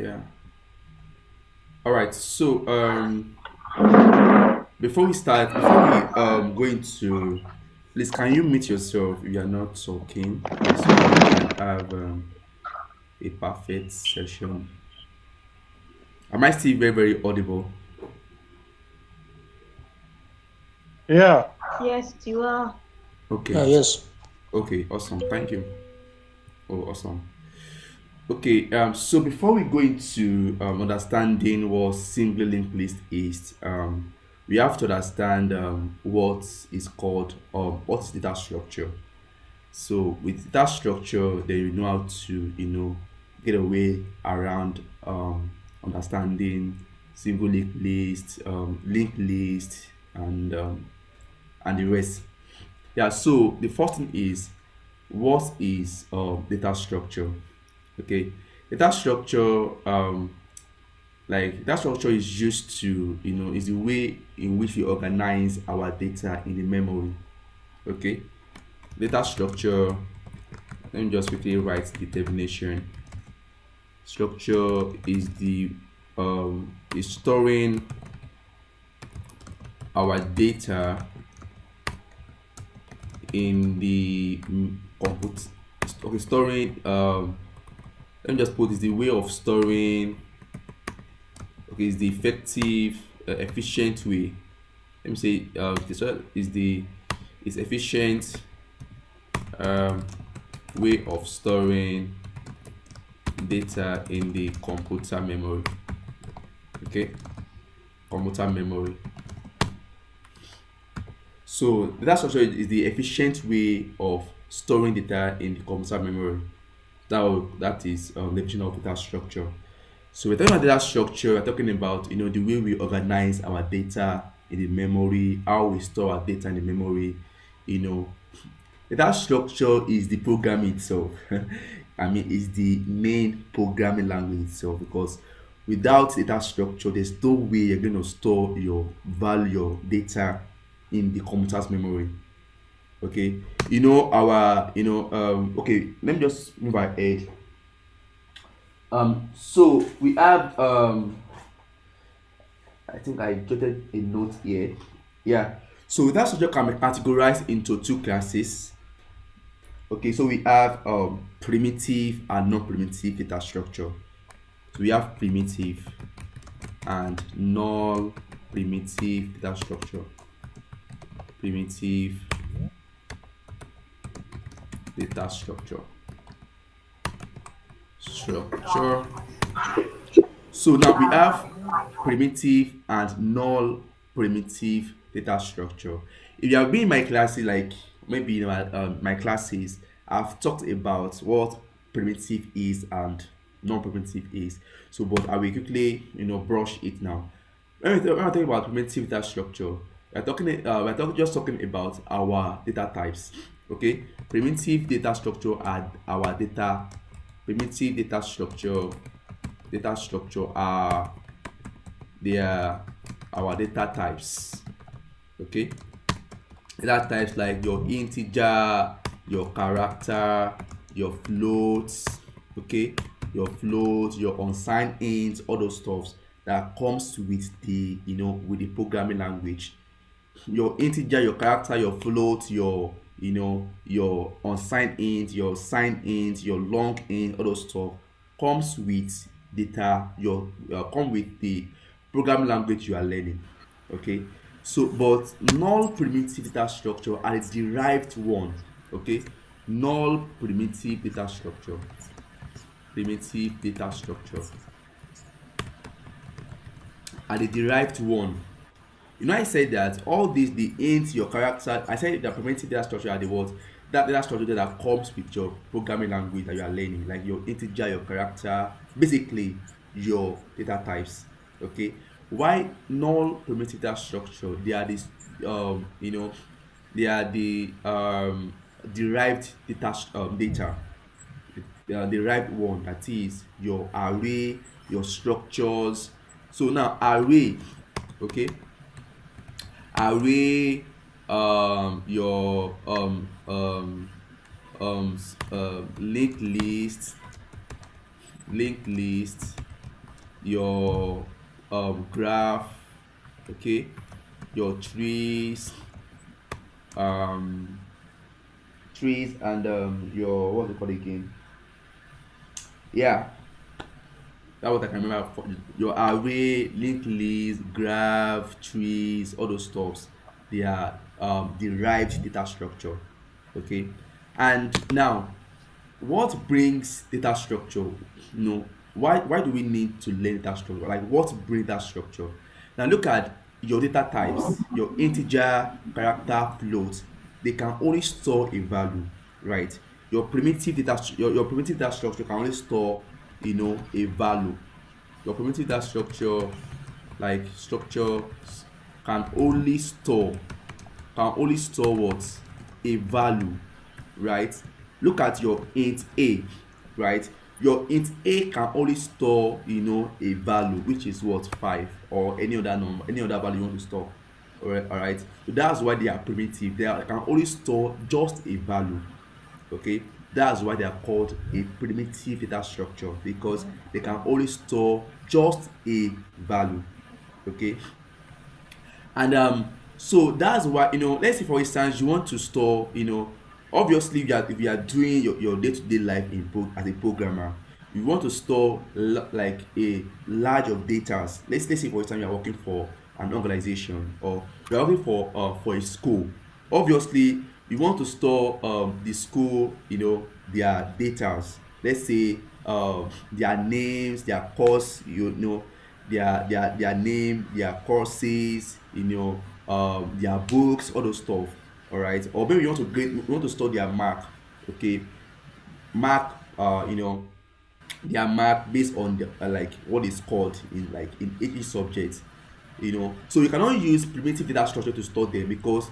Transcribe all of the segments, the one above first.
Yeah. All right. So before we go into, please can you mute yourself if you are not talking, so that we can have a perfect session. Am I still very audible? Yeah, Yes, you are. Okay. Yes. Okay. Awesome. Thank you. Oh, awesome. Okay. So before we go into understanding what single linked list is, we have to understand what is called what is data structure. So with that structure, then you know how to get away around understanding single linked list, and the rest. Yeah. So the first thing is, what is data structure? Okay, data structure that structure is used to is the way in which we organize our data in the memory. Okay, data structure. Let me just quickly write the definition. Structure is storing our data in the compute. Okay, storing. Let me just put is the way of storing. Okay, is the effective, efficient way. Let me say this one is efficient um, way of storing data in the computer memory. Okay, computer memory. So data structure is the efficient way of storing data in the computer memory. That is the definition of data structure. So we're talking about data structure. We're talking about the way we organize our data in the memory, how we store our data in the memory. You know, data structure is the program itself. I mean, it's the main programming language itself, because without data structure, there's no way you're going to store your value, your data in the computer's memory. Okay, okay, let me just move ahead. So we have I think I jotted a note here. Yeah. So that structure can be categorized into two classes. Okay, so we have primitive and non-primitive data structure. So we have primitive and non-primitive data structure. Primitive data structure. So now we have primitive and non-primitive data structure. If you have been in my classes, like maybe in my classes, I've talked about what primitive is and non-primitive is. So, but I will quickly, brush it now. When I talk about primitive data structure, just talking about our data types. Okay, primitive data structure are our data. Primitive data structure are they are our data types. Okay, data types like your integer, your character, your floats. Okay, your unsigned int, all those stuffs that comes with the programming language. Your integer, your character, your float, your unsigned int, your signed int, your long int, all those stuff comes with data. Come with the programming language you are learning. Okay, so but null primitive data structure are the derived one. Okay, null primitive data structure are the derived one. I said that all these, the int, your character, I said the primitive data structure are the what? That data structure that comes with your programming language that you are learning, like your integer, your character, basically your data types. Okay. Why null primitive data structure? They are this, they are the derived data, derived one, that is your array, your structures. So now array, okay, array, your linked list, your graph, okay, your um trees, and your, what's it called again, yeah, that what I can remember for your array, linked list, graph, trees, all those stuffs. They are derived data structure. Okay, and now what brings data structure? Why do we need to learn data structure? Like, what brings that structure? Now look at your data types, your integer, character, float. They can only store a value, right? Your primitive data structure can only store, a value. Your primitive data structure, like structures, can only store what? A value, right? Look at your int a, right? Your int a can only store, a value, which is what? 5, or any other number, any other value you want to store. All right, so that's why they are primitive. Can only store just a value. Okay, that's why they are called a primitive data structure, because they can only store just a value. Okay, and so that's why, let's say for instance you want to store, obviously if you are doing your day-to-day life as a programmer, you want to store like a large of data. Let's say for instance you are working for an organization, or you are working for a school. Obviously you want to store the school, their data. Let's say their names, their course, their name, their courses, their books, all those stuff. All right, or maybe you want to store their mark. Okay, mark, their mark based on like what is called in each subject. So you cannot use primitive data structure to store them, because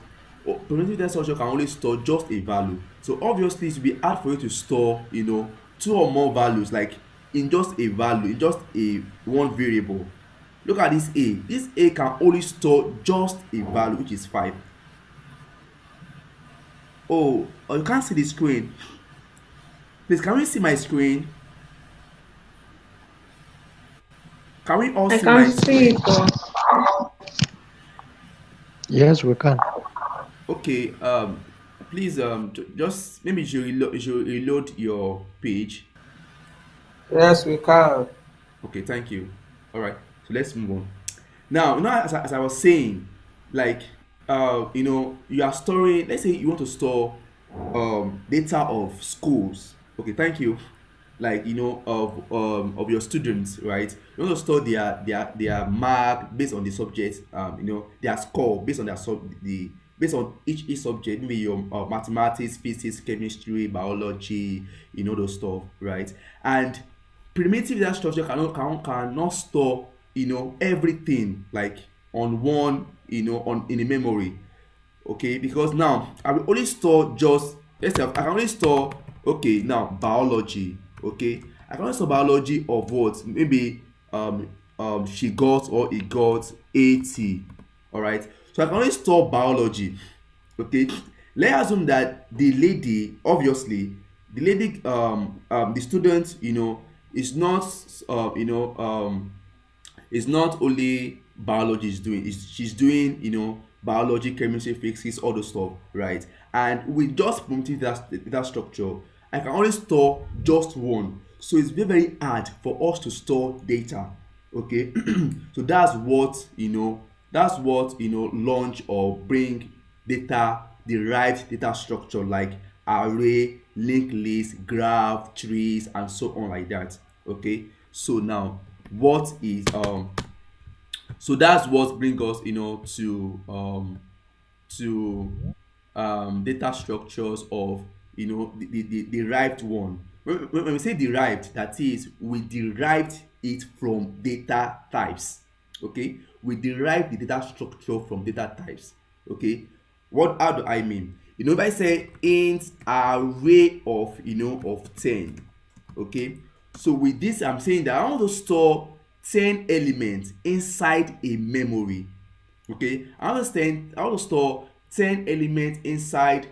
primitive data structure can only store just a value. So obviously it will be hard for you to store, two or more values, like in just a value, in just a one variable. Look at this a can only store just a value, which is 5. Oh, you can't see the screen. Please, can we see my screen? Can we all I see can't my see it screen? though. Yes, we can. Okay, please, just maybe you should reload your page. Yes, we can. Okay, thank you. All right, so let's move on. Now, as I was saying, like, you are storing. Let's say you want to store data of schools. Okay, thank you. Like, of your students, right? You want to store their mark based on the subject, their score based on based on each subject, maybe your mathematics, physics, chemistry, biology, those stuff, right? And primitive data structure cannot store, everything like on one, on in a memory. Okay, because now I will only store just, let's say I can only store, okay, now biology. Okay, I can only store biology of what, maybe she got or he got 80. All right, so I can only store biology. Okay, let's assume that the lady, obviously the lady, the student, is not, you know it's not only biology is doing, she's doing, biology, chemistry, physics, all those stuff, right? And with just primitive data structure, I can only store just one, so it's very hard for us to store data. Okay, so that's what launch or bring data, derived data structure, like array, linked list, graph, trees, and so on, like that. Okay, so now what is so that's what brings us, to data structures of, the derived one. When we say derived, that is, we derived it from data types. Okay, we derive the data structure from data types. Okay, how do I mean? If I say int array of, of 10. Okay, so with this I'm saying that I want to store 10 elements inside a memory. Okay, I want to store 10 elements inside,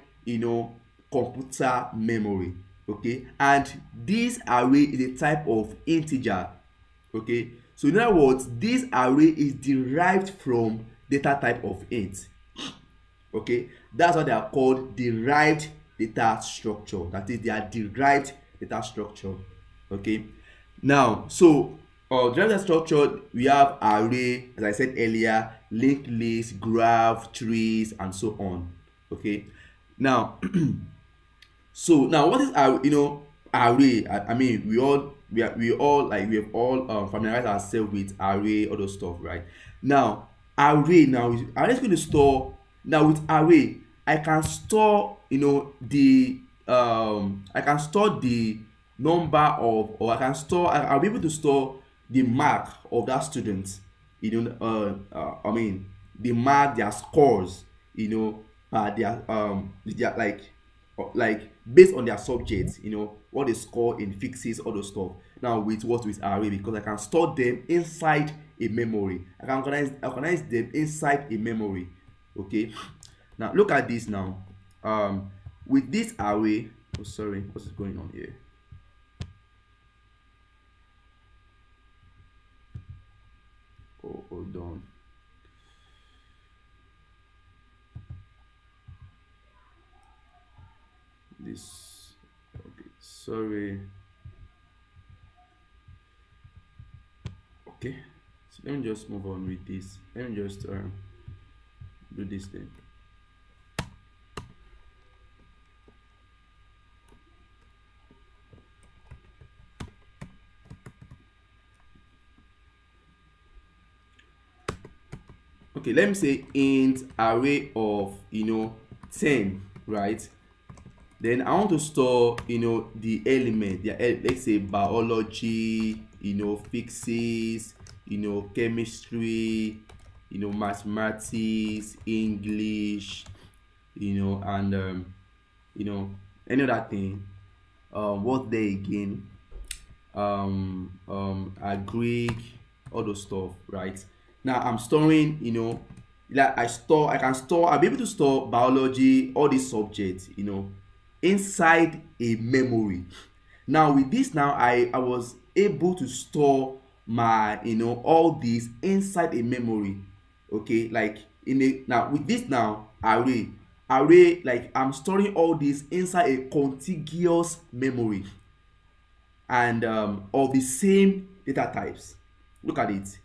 computer memory. Okay, and this array is a type of integer. Okay, So in other words, this array is derived from data type of int. Okay, that's why they are called derived data structure. That is, they are derived data structure. Okay, now so derived data structure, we have array, as I said earlier, linked list, graph, trees, and so on. Okay, now so now what is our array? I mean, we have all familiarized ourselves with array, all those stuff, right? Now array is going to store. Now with array, I can store I can store the number of, or I'll be able to store the mark of that student, I mean, the mark, their scores, their like based on their subjects, what they score in fixes, all those stuff. Now with array, because I can store them inside a memory. I can organize them inside a memory. Okay, now look at this now. With this array, oh sorry, what's going on here? Oh, hold on. This, okay, sorry. Okay, so let me just move on with this. Let me just do this thing. Okay, let me say int array of 10, right? Then I want to store the element, let's say biology, physics, chemistry, mathematics, English, and any other thing. What there again? Greek, all those stuff, right? Now I'm storing, I'll be able to store biology, all these subjects, inside a memory. Now with this, now I was able to store my all these inside a memory. Okay, like now with this now array, like I'm storing all this inside a contiguous memory, and of the same data types. Look at it,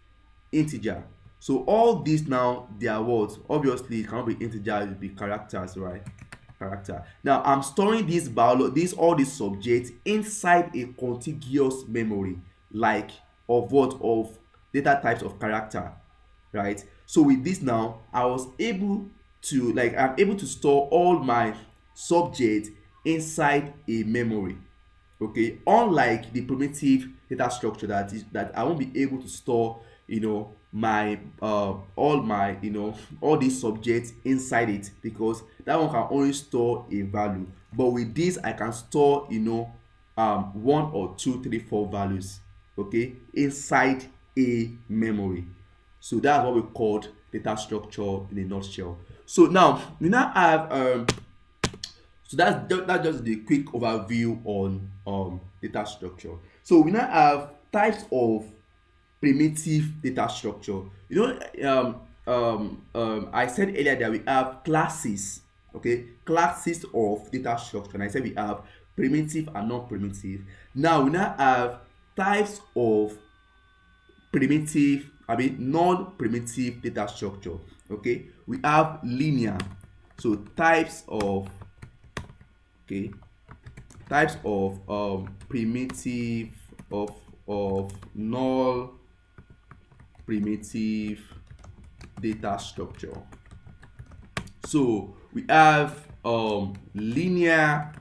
integer. So all these now, they are what? Obviously it cannot be integer, it will be characters, right? Character. Now I'm storing all these subjects inside a contiguous memory, like of what? Of data types of character, right? So with this now, I'm able to store all my subjects inside a memory. Okay, unlike the primitive data structure that I won't be able to store my all my all these subjects inside it, because that one can only store a value. But with this, I can store 1 or 2 3 4 values, okay, inside a memory. So that's what we called data structure in a nutshell. So now we now have so that's just the quick overview on data structure. So we now have types of primitive data structure. I said earlier that we have classes, okay, classes of data structure, and I said we have primitive and non-primitive. Now we now have types of non-primitive data structure. Okay, we have linear. So types of primitive of null primitive data structure. So we have linear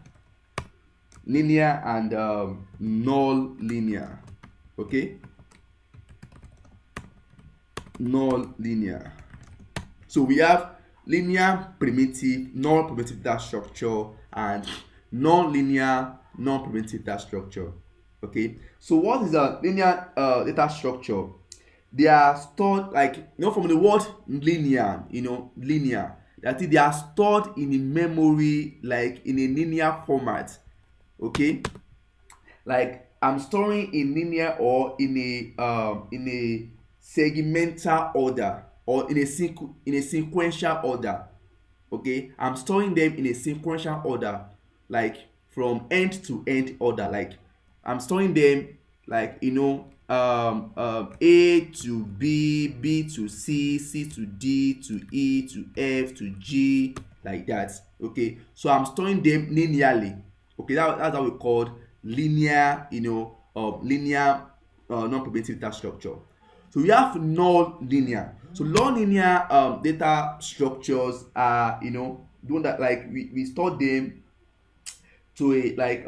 and null linear. Okay, null linear. So we have linear primitive, null primitive data structure, and non-linear non-primitive data structure. Okay, so what is a linear data structure? They are stored, from the word linear, linear, that is, they are stored in a memory, like in a linear format. Okay, like I'm storing in linear or in a segmental order, or in a sequential order. Okay, I'm storing them in a sequential order, like from end to end order. Like I'm storing them like A to B, B to C, C to D, to E, to F, to G, like that. Okay, so I'm storing them linearly. Okay, that's how we called linear, linear non-primitive data structure. So we have non-linear. So non-linear data structures are, the one that, like, we store them to a, like,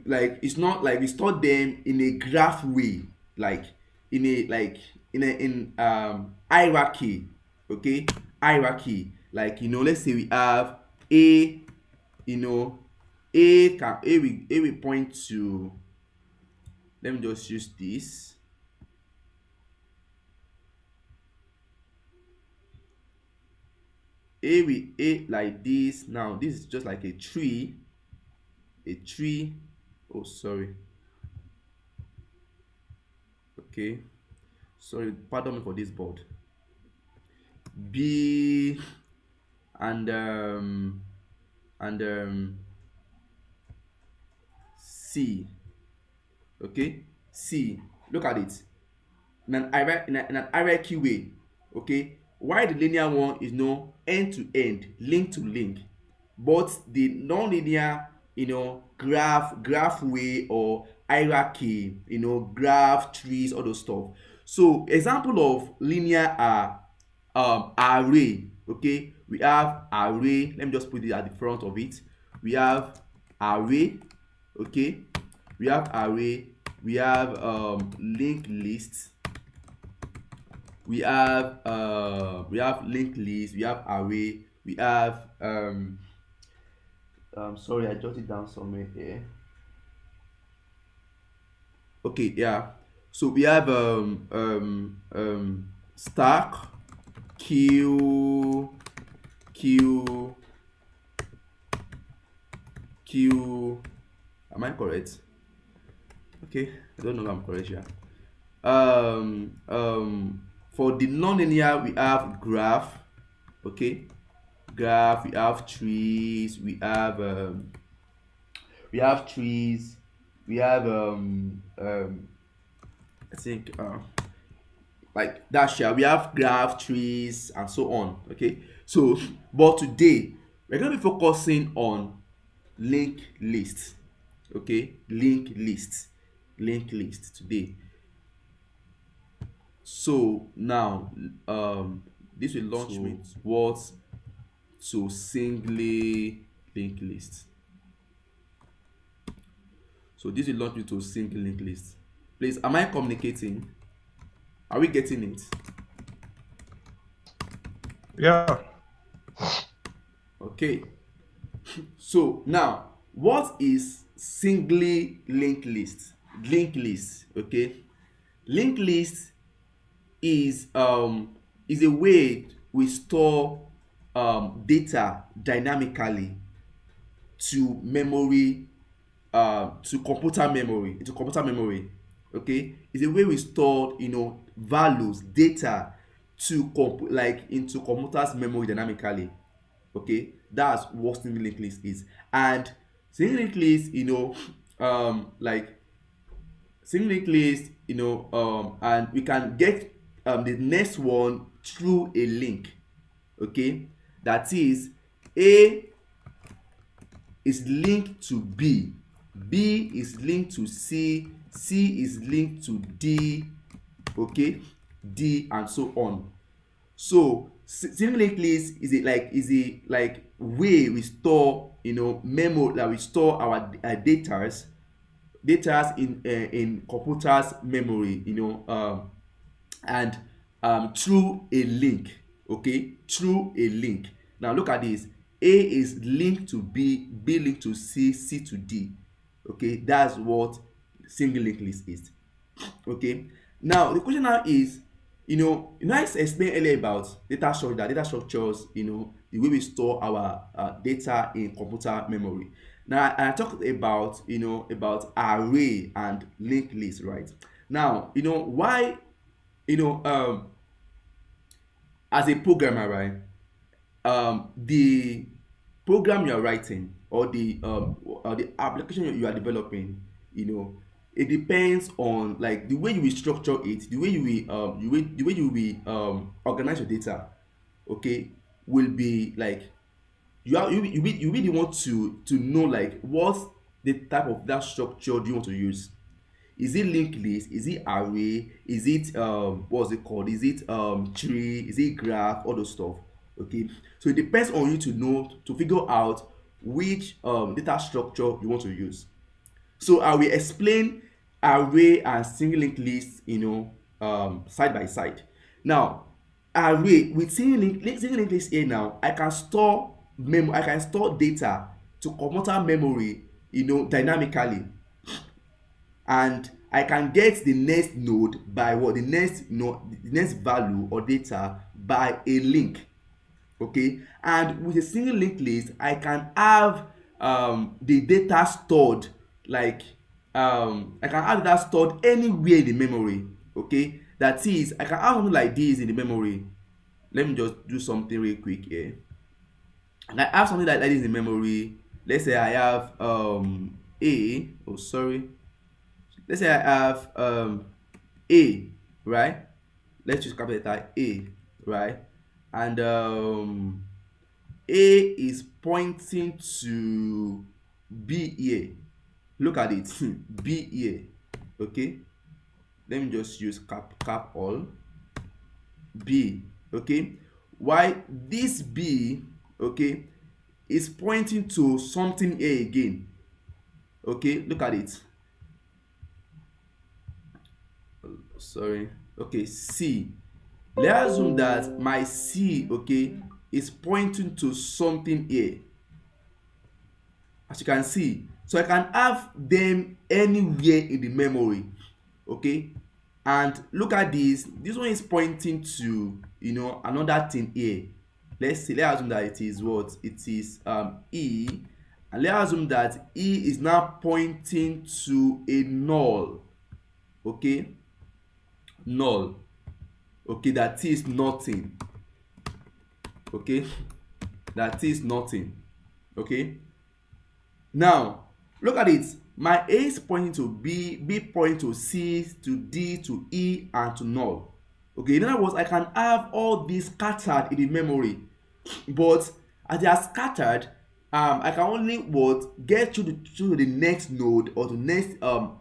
like, it's not like we store them in a graph way, like in hierarchy. Okay, hierarchy, like, let's say we have a, a will point to, let me just use this. A like this. Now this is just like a tree. Oh, sorry. Okay, sorry, pardon me for this board. B and and C. Okay, C, look at it in an hierarchy way. Okay, while the linear one is no end to end, link to link, but the non-linear, graph way or hierarchy, graph trees, all those stuff. So example of linear are array. Okay, we have array. Let me just put it at the front of it. We have array. Okay, we have array. We have linked lists. We have linked list. We have array. We have sorry, I jotted down somewhere here. Okay, yeah. So we have stack, queue, am I correct? Okay, I don't know if I'm correct here. For the non-linear, we have graph. Okay, graph. We have trees. We have trees. We have I think like that. Yeah, we have graph, trees, and so on. Okay, so but today we're going to be focusing on linked list. Okay, linked list today. So now this will launch me towards to singly linked list. So this will launch me to single linked list. Please, am I communicating? Are we getting it? Yeah. Okay. So now, what is singly linked list? Linked list. Okay. Linked list is a way we store data dynamically to memory, to computer memory, into computer memory. Okay, it's a way we store values, data to into computer's memory dynamically. Okay, that's what single linked list is. And single linked list, like single linked list, and we can get the next one through a link. Okay, that is, A is linked to B, B is linked to C, C is linked to D. Okay, D, and so on. So single linked list is a way we store memo, that we store our datas in computers memory, and through a link. Okay, through a link. Now look at this. A is linked to B, B linked to C, C to D. Okay, that's what single linked list is. Okay, now the question now is, I explained earlier about data structures, the way we store our data in computer memory. Now I talked about about array and linked list, right? Now why as a programmer, right? The program you are writing or the application you are developing, it depends on like the way you will structure it, the way you will the way you will organize your data, okay, will be like you really want to know like what the type of that structure do you want to use. Is it linked list? Is it array? Is it what's it called? Is it tree? Is it graph? All those stuff. Okay. So it depends on you to know to figure out which data structure you want to use. So I will explain array and single linked list, side by side. Now, array with single linked list here now, I can store data to computer memory, dynamically, and I can get the next node by what the next value or data by a link. Okay, and with a single linked list I can have the data stored like I can have data stored anywhere in the memory. Okay, that is, I can have something like this in the memory. Let me just do something real quick here. And I have something like this in memory. Let's say I have a oh sorry let's say I have a, right? Let's just capital letter a, right? And a is pointing to b here. Look at it. B here. Okay, let me just use cap all b. Okay, why this b, okay, is pointing to something a again. Okay, look at it. Sorry. Okay, c. Let's assume that my c, okay, is pointing to something here, as you can see. So I can have them anywhere in the memory. Okay, and look at this one is pointing to another thing here. Let's assume that it is what it is, e, and let's assume that e is now pointing to a null. Okay, null. Okay, that is nothing. Okay, that is nothing. Okay, now look at it. My a is pointing to b pointing to c, to d, to e, and to null. Okay, in other words, I can have all these scattered in the memory, but as they are scattered, I can only get to the next node or the next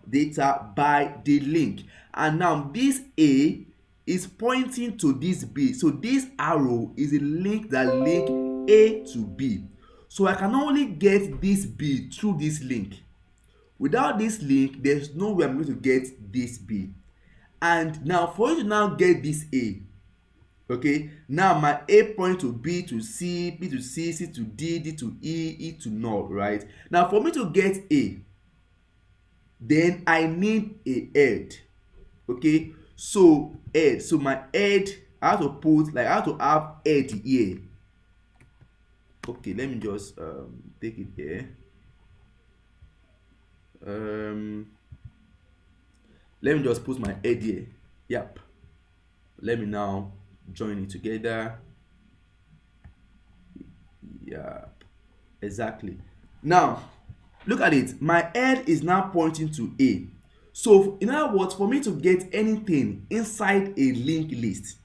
data by the link. And now this a is pointing to this b, so this arrow is a link that link a to b. So I can only get this b through this link. Without this link, there's no way I'm going to get this b. And now for you to now get this a, okay, now my a point to b to c, b to c, c to d, d to e, e to null, right? Now for me to get a, then I need a head. Okay, so head, so my head, I have to put like I have to have head here. Okay, let me just take it here. Let me just put my head here. Yep, let me now join it together. Yeah, exactly. Now look at it, my head is now pointing to a. So in other words, for me to get anything inside a linked list,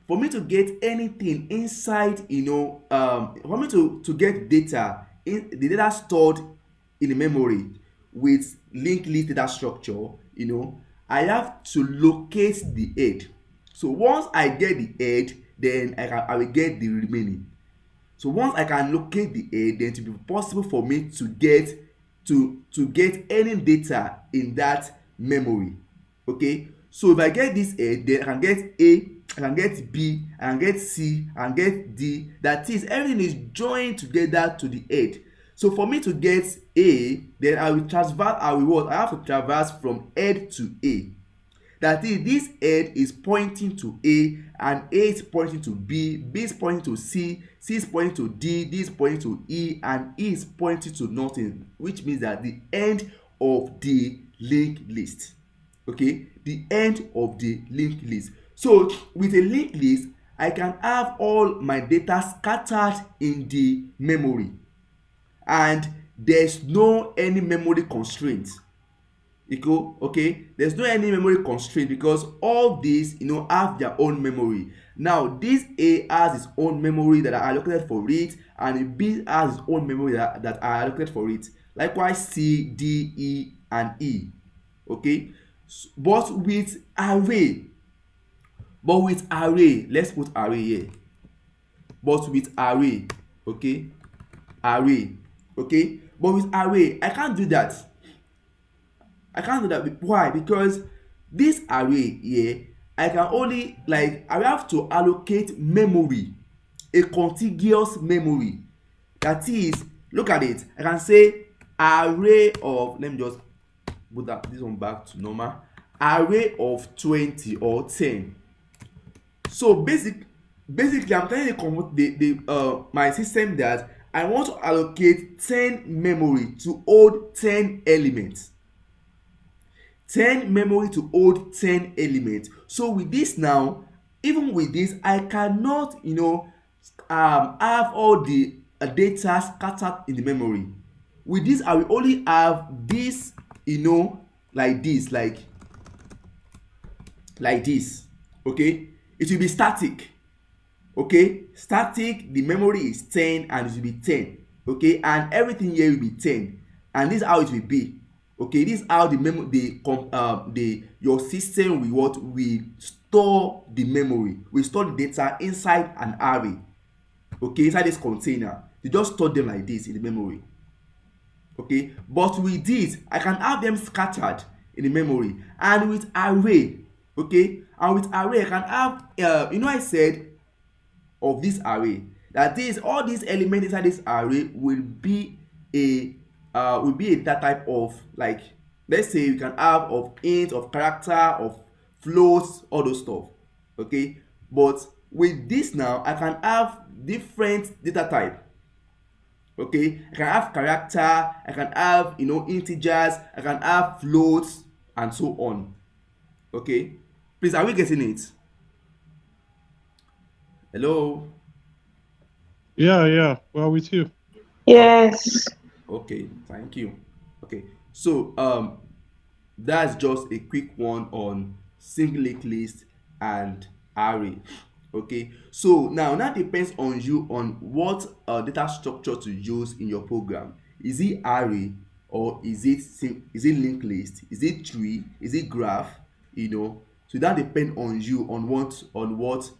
for me to get anything inside for me to get data in the data stored in the memory with linked list data structure, I have to locate the head. So once I get the head, then I will get the remaining. So once I can locate the head, then it will be possible for me to get any data in that memory. Okay, so if I get this head, then I can get a, I can get b, I can get c, I can get d. That is, everything is joined together to the head. So for me to get a, then I have to traverse from head to a. That is, this head is pointing to A, and A is pointing to B is pointing to C is pointing to D is pointing to E, and E is pointing to nothing, which means that the end of the linked list. Okay, the end of the linked list. So with a linked list, I can have all my data scattered in the memory, and there's no any memory constraint. Okay, there's no any memory constraint because all these have their own memory. Now this A has its own memory that are allocated for it, and B has its own memory that are allocated for it. Likewise C, D, E and E. Okay, but with array, let's put array here. But with array, okay, but with array I can't do that. Why? Because this array here, I can only, like, I have to allocate memory, a contiguous memory. That is, look at it, I can say array of, let me just put this one back to normal, array of 20 or 10. So basically I'm telling my system that I want to allocate 10 memory to hold 10 elements. 10 memory to hold 10 elements. So with this now, even with this, I cannot have all the data scattered in the memory. With this, I will only have this, like this, like this. Okay, it will be static. Okay, static, the memory is 10 and it will be 10. Okay, and everything here will be 10, and this is how it will be. Okay, this is how your system will store the memory. We store the data inside an array. Okay, inside this container. You just store them like this in the memory. Okay, but with this, I can have them scattered in the memory. And with array, okay, I can have I said of this array that all these elements inside this array will be a data type of, like, let's say you can have of int, of character, of floats, all those stuff. Okay, but with this now I can have different data type. Okay, I can have character, I can have integers, I can have floats and so on. Okay, please, are we getting it? Hello? Yeah. Well, with you. Yes. Okay, thank you. Okay, so that's just a quick one on single linked list and array. Okay, so now that depends on you on what data structure to use in your program. Is it array, or is it linked list? Is it tree? Is it graph? So that depends on you on what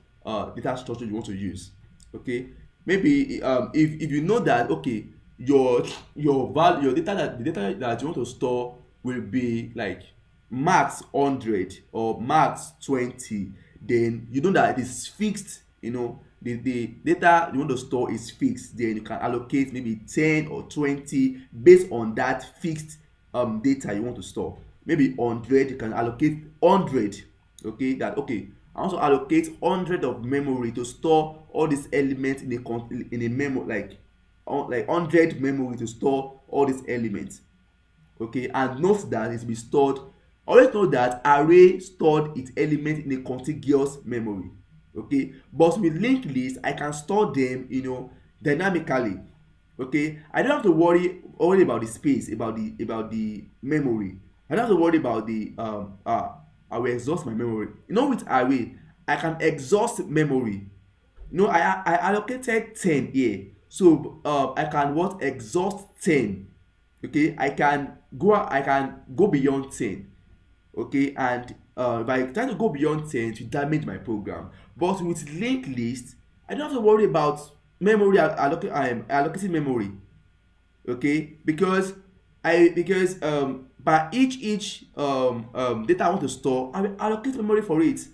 data structure you want to use. Okay, maybe if you know that, okay, your data, the data that you want to store will be like max 100 or max 20, then you know that it is fixed. The data you want to store is fixed. Then you can allocate maybe 10 or 20 based on that fixed data you want to store. Maybe 100, you can allocate 100. Okay, I want to allocate 100 of memory to store all these elements in a memory, like 100 memory to store all these elements. Okay, and note that it will be stored. Always know that array stored its element in a contiguous memory. Okay, but with linked list I can store them dynamically. Okay, I don't have to worry only about the space, about the memory. I don't have to worry about I will exhaust my memory. With array I can exhaust memory. I allocated 10 here, so I can exhaust 10. Okay, I can go beyond 10. Okay, and by trying to go beyond 10 to damage my program. But with linked list I don't have to worry about memory allocating memory. Okay, because by each data I want to store, I will allocate memory for it.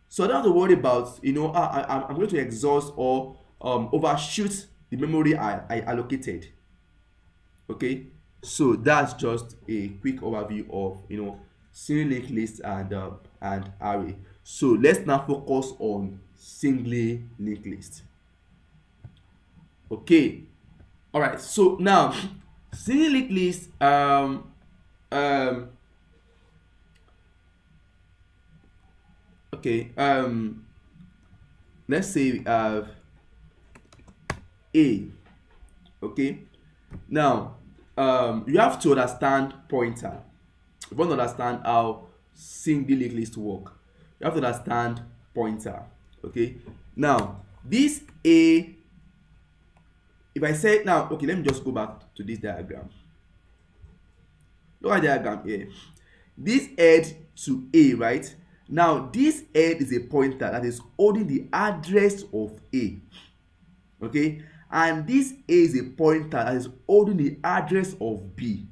So I don't have to worry about I'm going to exhaust or overshoot the memory I allocated. Okay, so that's just a quick overview of single linked list and array. So let's now focus on singly linked list. Okay, all right. So now single linked list um okay let's say we have a. Okay, now you have to understand pointer. If you want to understand how single linked list work, you have to understand pointer. Okay, now this a, if I say now, okay, let me just go back to this diagram. Look at the diagram here. This head to a, right? Now this head is a pointer that is holding the address of a. Okay, and this a is a pointer that is holding the address of b,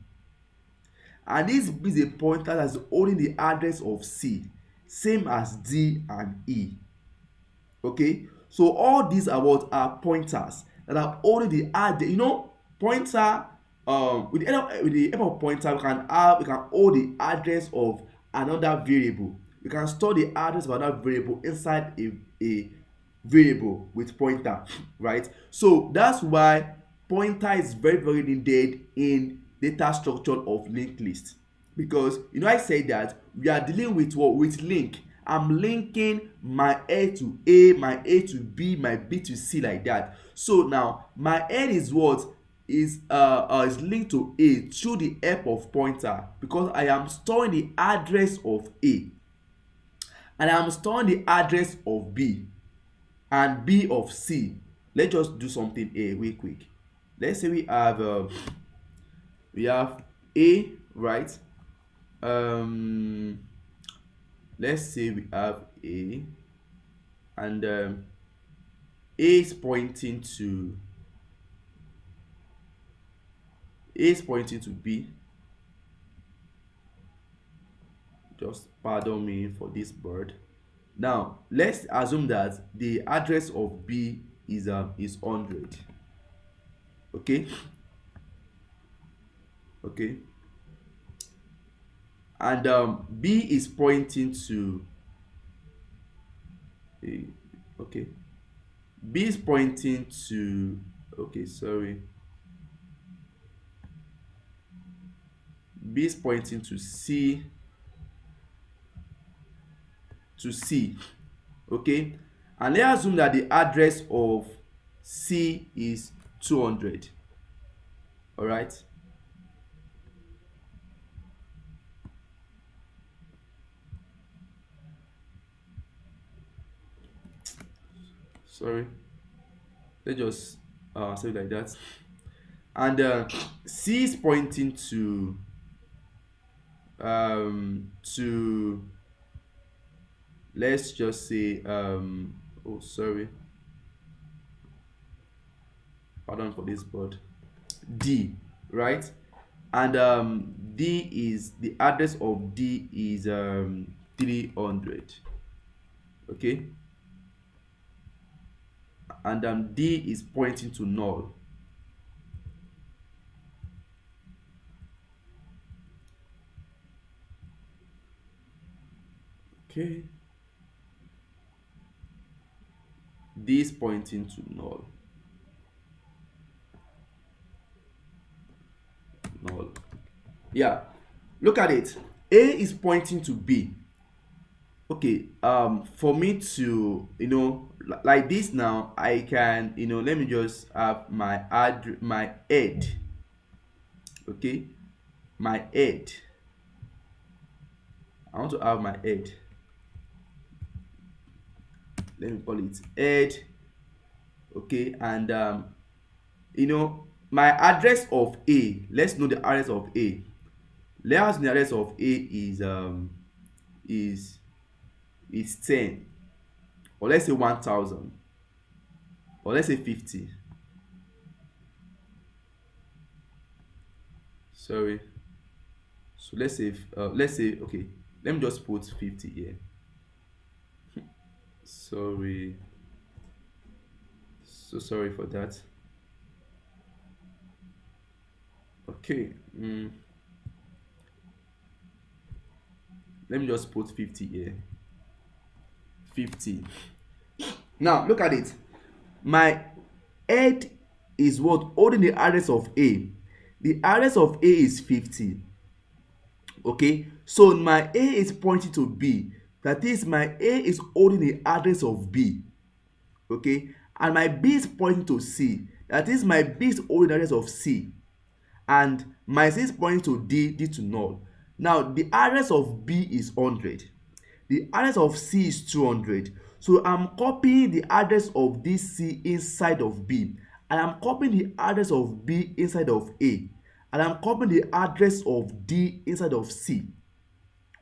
and this b is a pointer that is holding the address of c, same as d and e. Okay, so all these are what are pointers that are holding the address. You know, pointer with the help of pointer we can hold the address of another variable. We can store the address of another variable inside a variable with pointer, right? So that's why pointer is very needed in data structure of linked list, because you know I said that we are dealing with what, with link. I'm linking my a to a, my a to b, my b to c, like that. So now my n is what is linked to a through the help of pointer, because I am storing the address of a and I am storing the address of b and b of c. Let's just do something here real quick. Let's say we have a, right? Let's say we have a, and a is pointing to b. Just pardon me for this bird. Now let's assume that the address of b is 100. Okay, and b is pointing to a, okay, b is pointing to, okay, sorry, b is pointing to c, okay, and let's assume that the address of c is 200. All right, sorry, let's just say it like that. And c is pointing to let's just say oh, sorry, pardon for this word, d, right? And d is, the address of d is 300. Okay, and d is pointing to null. Okay, d is pointing to null. Yeah, look at it. A is pointing to b. Okay, for me to, like this, now I can, let me just have my head. Okay, my head, I want to have my head, let me call it head. Okay, and my address of a, let's know the address of a. Let's know the address of a is 10, or let's say 1000, or let's say 50. Sorry, so let's say okay, let me just put 50 here. Sorry, so sorry for that. Okay, let me just put 50 here. 50. Now look at it. My head is what holding the address of A. The address of A is 50. Okay, so my A is pointing to B. That is, my A is holding the address of B. Okay, and my B is pointing to C. That is, my B is holding the address of C. And my C is pointing to D to null. Now the address of B is 100. The address of C is 200. So I'm copying the address of this C inside of B, and I'm copying the address of B inside of A, and I'm copying the address of D inside of C.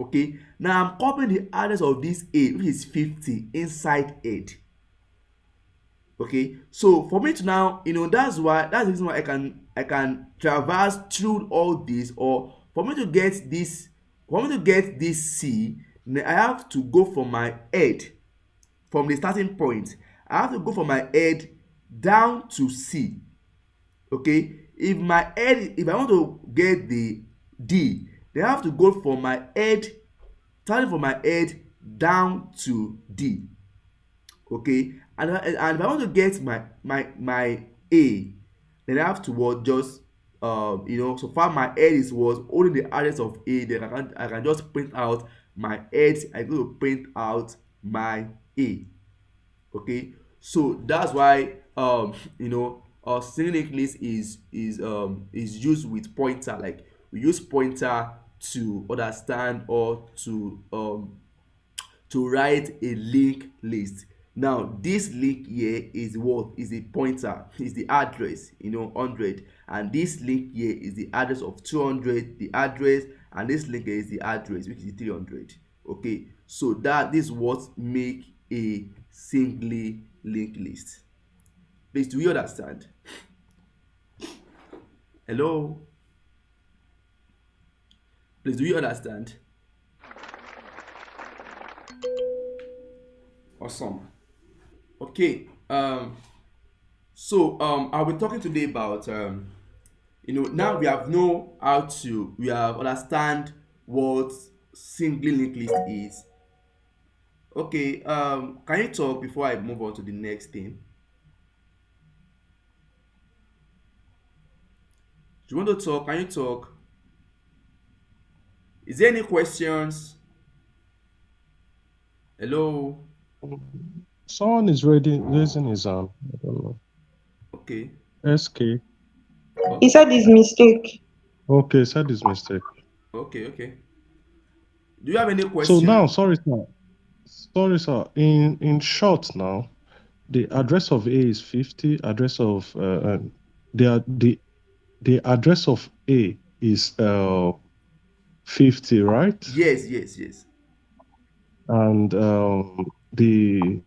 Okay, now I'm copying the address of this A, which is 50, inside head. Okay, so for me to now, that's the reason why I can traverse through all this. Or for me to get this C, then I have to go from my head, from the starting point. I have to go from my head down to C. Okay, if I want to get the D, then I have to go from my head, starting from my head down to D. Okay, and if I want to get my A, then I have to what, just so far my head is what holding the address of A, then I can just print out my head. I go to print out my A. Okay, so that's why string linked list is used with pointer. Like, we use pointer to understand, or to write a linked list. Now this link here is what is the pointer, is the address, 100, and this link here is the address of 200, the address, and this link here is the address, which is 300. Okay, so this is what make a singly linked list. Please, do you understand? Hello, please, do you understand? Awesome. Okay, so I'll be talking today about now we have understand what singly linked list is. Okay, can you talk before I move on to the next thing? Do you want to talk? Can you talk? Is there any questions? Hello. Someone is raising his hand. I don't know. Okay. SK. He said his mistake. Okay, said his mistake. Okay. Do you have any So question? now, sorry, sir. In short, now the address of A is 50. Address of the address of A is 50, right? Yes. And the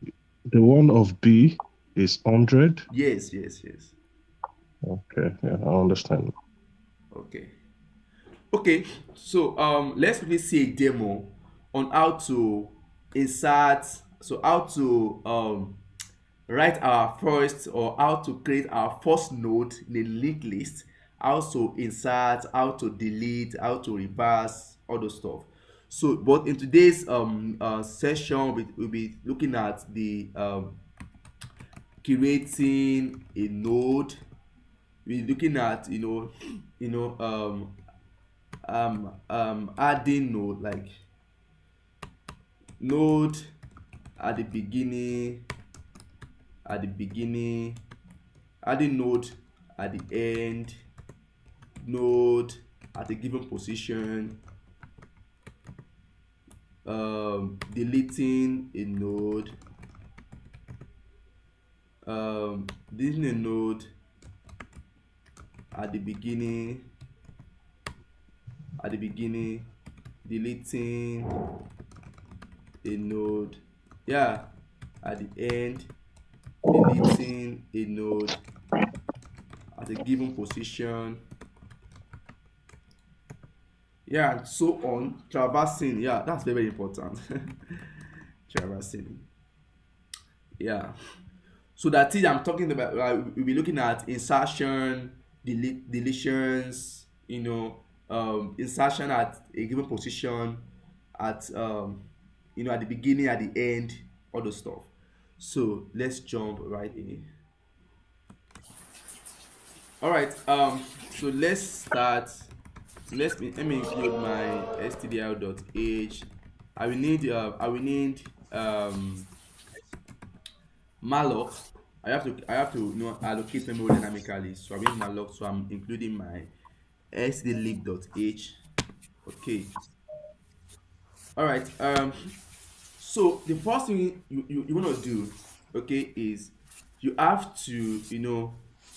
one of B is 100. Yes. Okay, yeah, I understand. Okay, so let's quickly see a demo on how to insert, so how to write our first, or how to create our first node in a linked list, how to insert, how to delete, how to reverse, all those stuff. So but in today's session, we'll be looking at the creating a node. We're looking at adding node, like node at the beginning, adding node at the end, node at a given position, deleting a node, deleting a node at the beginning, deleting a node, at the end, deleting a node at a given position, and so on. Traversing, that's very important. Traversing, so that is, I'm talking about, we'll be looking at insertion, deletions, insertion at a given position, at at the beginning, at the end, all those stuff. So let's jump right in. All right. So let's start. So let me include my stdio.h. I will need malloc. I have to allocate memory dynamically. So I need malloc. So I'm including my stdlib.h. Okay. All right. So the first thing you want to do, okay, is you have to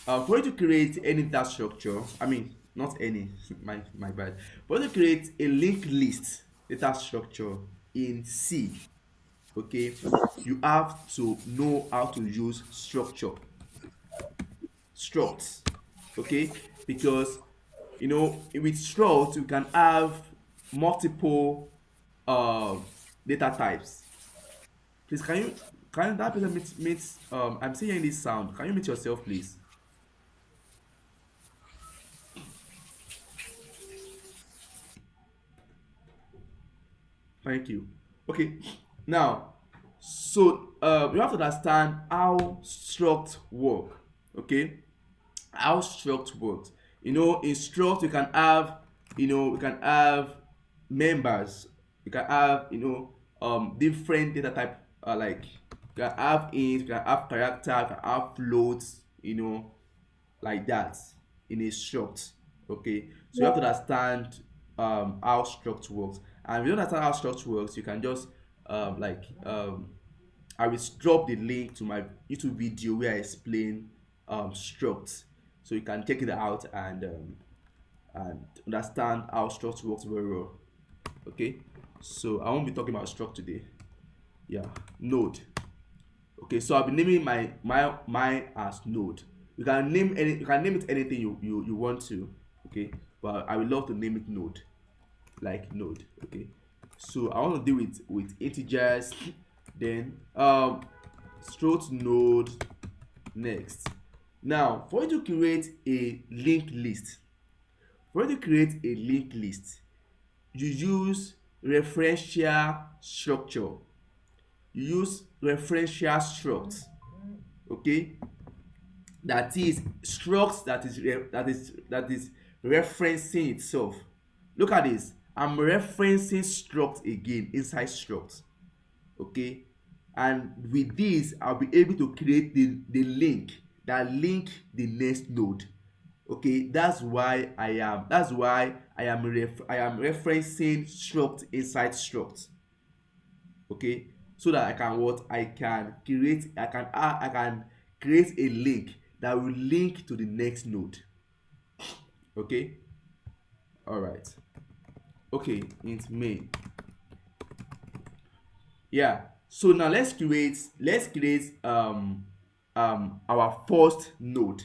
for you to create any data structure. I mean, not any. My bad. For you to create a linked list data structure in C, okay, you have to know how to use structs, okay, because with structs you can have multiple uh, data types. Please, can that person meet I'm seeing this sound. Can you mute yourself, please? Thank you. Okay. Now, so you have to understand how struct work. Okay, how struct works. In struct we can have members. We can have different data type, like we can have int, we can have character, we can have floats, like that in a struct. Okay, so you have to understand how struct works. And if you don't understand how struct works, you can just I will drop the link to my YouTube video where I explain struct, so you can check it out and understand how struct works very well. Okay, so I won't be talking about struct today. Yeah, node. Okay, so I'll be naming my as node. You can name it anything you want to. Okay, but I would love to name it node, like node. Okay, so I want to deal with integers. Then struct node next. Now for you to create a linked list, you use referential structure. You use referential struct. Okay, that is struct that is referencing itself. Look at this. I'm referencing struct again inside struct. Okay, and with this I'll be able to create the link the next node. Okay, that's why I am referencing struct inside struct. Okay, so that I can create a link that will link to the next node. Okay, all right. Okay, int main. Yeah, so now let's create our first node.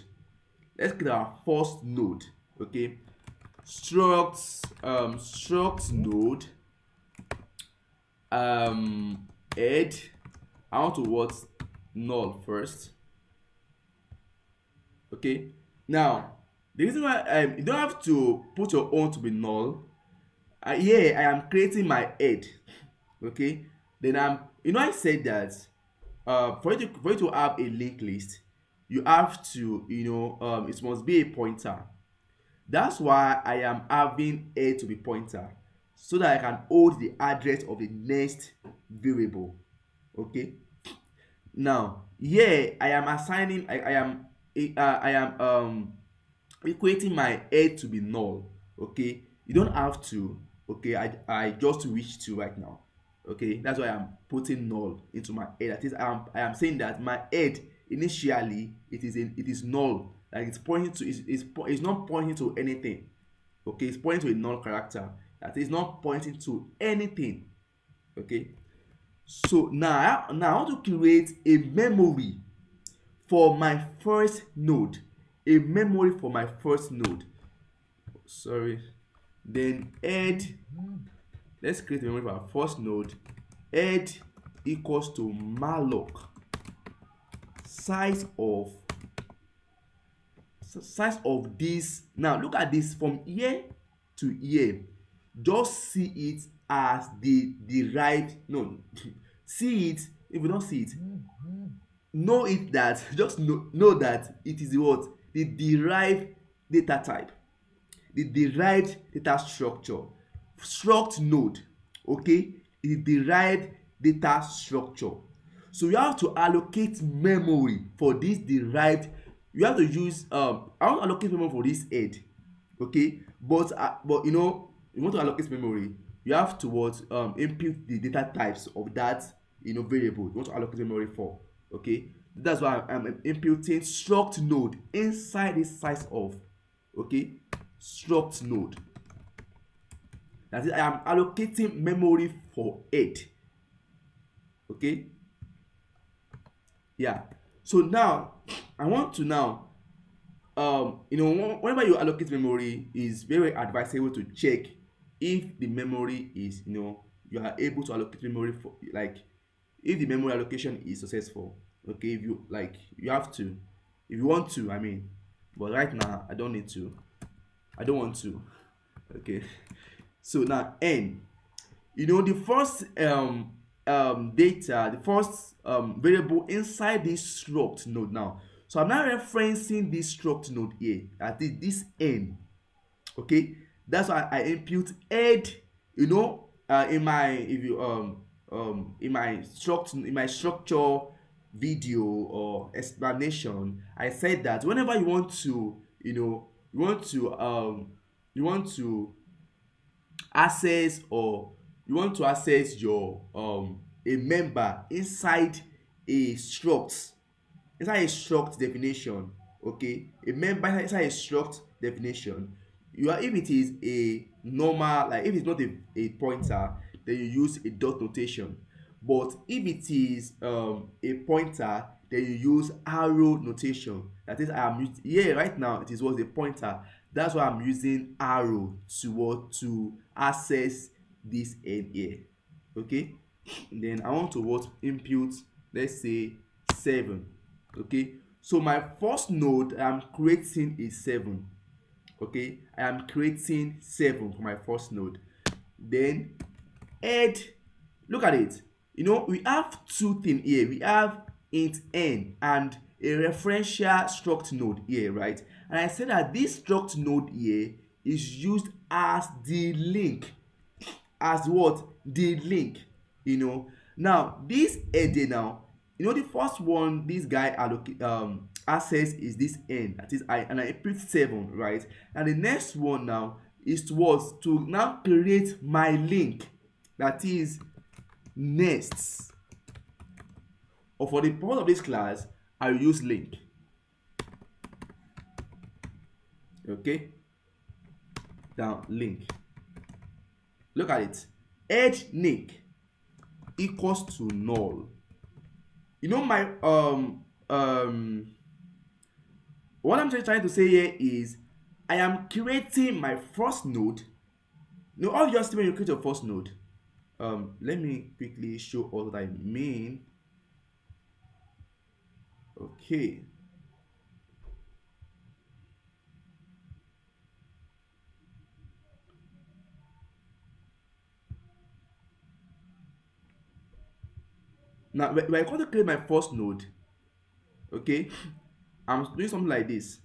Okay, struct node head. I want to what null first. Okay, now the reason why you don't have to put your own to be null. Here I am creating my head. Okay, then I said that for you to have a linked list, you have to it must be a pointer. That's why I am having a to be pointer, so that I can hold the address of the next variable. Okay, now here I am assigning I am equating my head to be null. Okay, you don't have to. Okay, I just wish to right now. Okay, that's why I'm putting null into my head. That is, I am saying that my head initially it is null. Like it's pointing to it's not pointing to anything. Okay, it's pointing to a null character that is not pointing to anything. Okay, so now I want to create a memory for my first node. Sorry. Then head. Let's create a memory for our first node. Head equals to malloc size of this. Now look at this from here to here. Just see it as the derived, no, see it. If you don't see it, know it that just know that it is what, the derived data type, the derived data structure, struct node. Okay, the derived data structure. So you have to allocate memory for this derived. You have to use I want to allocate memory for this head. Okay, but you know, you want to allocate memory, you have to what, input the data types of that, you know, variable you want to allocate memory for. Okay, that's why I'm imputing struct node inside this size of, okay, struct node. That is, I am allocating memory for it. Okay, yeah. So now I want to now, you know, whenever you allocate memory, is very advisable to check if the memory is, you know, you are able to allocate memory for, like, if the memory allocation is successful. Okay, if you like, you have to, if you want to, I mean, but right now I don't need to, I don't want to. Okay, so now n, you know, the first data, the first variable inside this struct node now. So I'm now referencing this struct node here, that is this n. Okay, that's why I input head. You know, in my, if you in my structure video or explanation, I said that whenever you want to, you know, you want to access, or you want to access your a member inside a struct, inside a struct definition. Okay, a member inside a struct definition, you are, if it is a normal, like if it's not a pointer, then you use a dot notation. But if it is a pointer, then you use arrow notation. That is, I am here right now, it is what, a pointer. That's why I'm using arrow to what, to access this end here. Okay, then I want to what, input, let's say 7. Okay, so my first node I'm creating is 7. Okay, I am creating 7 for my first node. Then add, look at it, you know, we have two things here. We have int n and a referential struct node here, right? And I said that this struct node here is used as the link, as what, the link, you know. Now this header now, you know, the first one this guy allocate access is this n, that is I, and I input 7, right? And the next one now is towards to now create my link, that is next, or for the purpose of this class I will use link. Okay, now link, look at it, edge link equals to null. You know, my what I'm trying to say here is I am creating my first node. Now obviously when you create your first node, let me quickly show what I mean. Okay, now when I want to create my first node, okay, I'm doing something like this.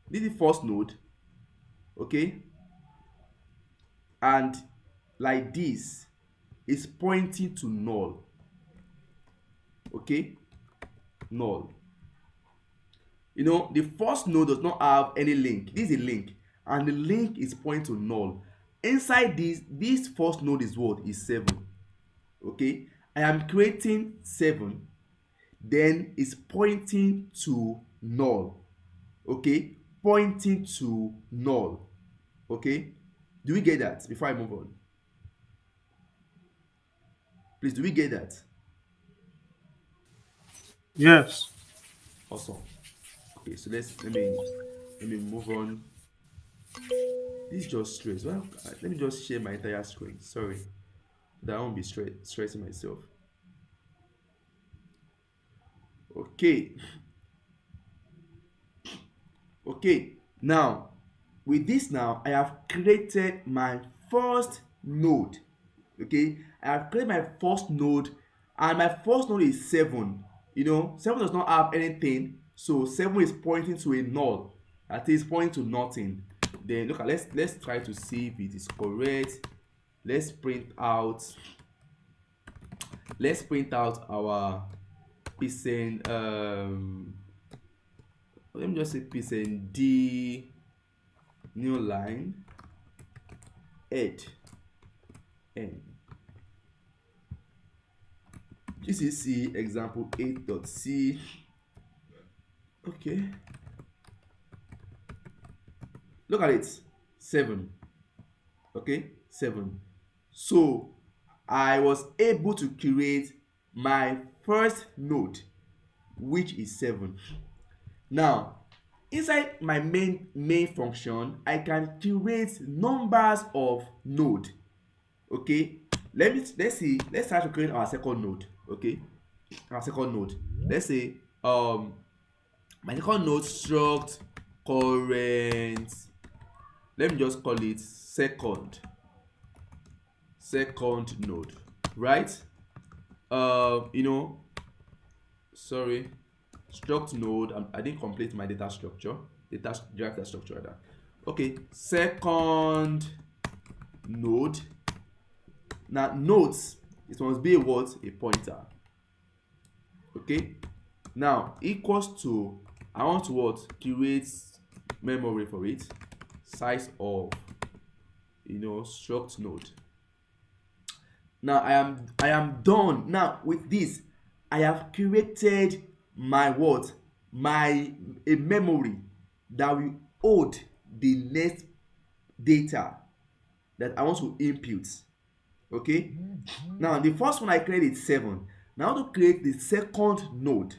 This is the first node, okay, and like this is pointing to null. Okay, null. You know, the first node does not have any link. This is a link, and the link is pointing to null. Inside this first node is what, is 7. Okay, I am creating 7, then it's pointing to null. Okay, pointing to null. Okay, do we get that before I move on? Please, do we get that? Yes. Awesome. Okay, so let me move on. This is just stress. Well, let me just share my entire screen. Sorry, that I won't be stressing myself. Okay. Okay, now with this now I have created my first node. Okay, I have created my first node, and my first node is 7. 7 does not have anything, so 7 is pointing to a null, that is pointing to nothing. Then look at, let's try to see if it is correct. Let's print out our percent, let me just say percent d new line add n. This is C example 8.c. Okay, look at it, 7. Okay, 7. So I was able to create my first node, which is 7. Now inside my main function, I can create numbers of node. Okay, let's try to create our second node. Okay, our second node, let's say my second node struct current, let me just call it second node, right? Sorry, struct node, I didn't complete my data structure, data structure rather. Okay, second node. Now nodes, it must be a what? A pointer. Okay, now equals to, I want to what? Create memory for it, size of struct node. Now I am done. Now with this, I have created my what? A memory that will hold the next data that I want to input. Okay, now the first one I created is 7. Now to create the second node.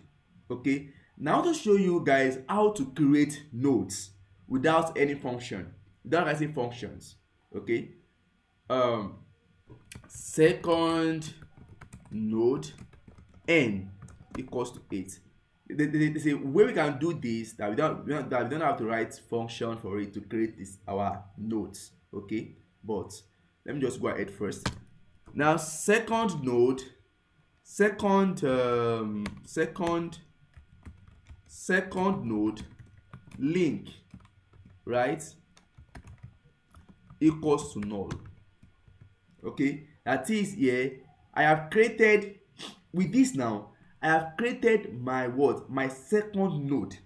Okay, now to show you guys how to create nodes without any function, without writing functions. Okay, second node n equals to 8. There's a way we can do this that we don't have to write function for it to create our nodes. Okay, but let me just go ahead first. Now second node link, right, equals to null. Okay, that is, here I have created, with this now I have created my what? My second node,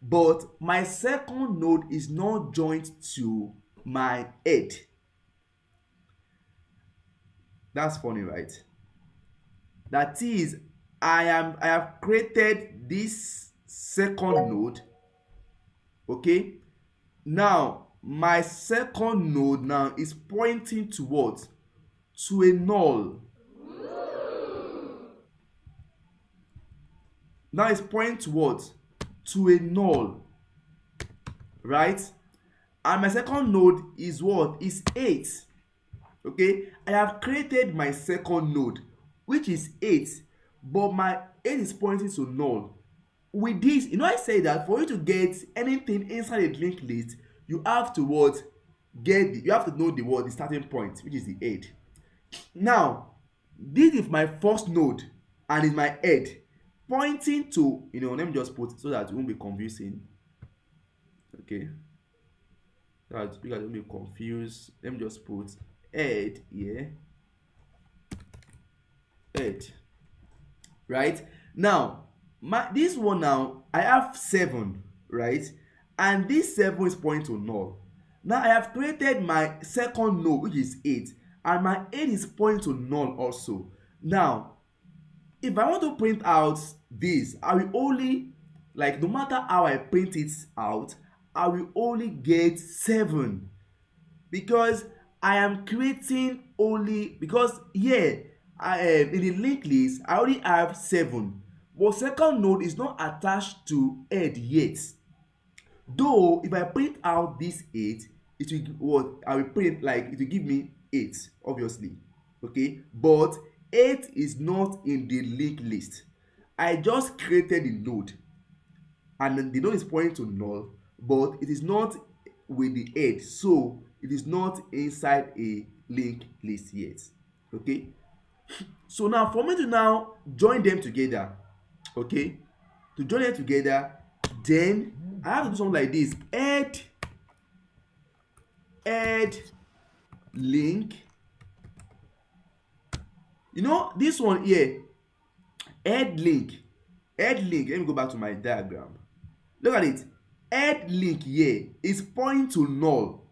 but my second node is not joined to my head. That's funny, right? That is, I have created this second node. Okay, now my second node now is pointing towards to a null. Now it's pointing towards to a null, right? And my second node is what? Is 8. Okay, I have created my second node, which is 8, but my 8 is pointing to null. With this, I say that for you to get anything inside a linked list, you have to what? You have to know the starting point, which is the 8. Now this is my first node and is my head pointing to, let me just put so that it won't be confusing. Okay, so that you guys won't be confused, let me just put head here, head, right? Now this one, now I have 7, right, and this 7 is pointing to null. Now I have created my second node, which is 8, and my 8 is pointing to null also. Now if I want to print out this, I will only, like, no matter how I print it out, I will only get 7, because I am creating only, because here in the linked list I already have 7, but second node is not attached to head yet. Though if I print out this 8, it will what? I will print, like, it will give me 8, obviously. Okay, but 8 is not in the linked list. I just created the node, and the node is pointing to null, but it is not with the head, so it is not inside a linked list yet. Okay, so now for me to now join them together, okay, to join them together, then I have to do something like this: add link. You know this one here, add link. Let me go back to my diagram. Look at it. Add link here is pointing to null.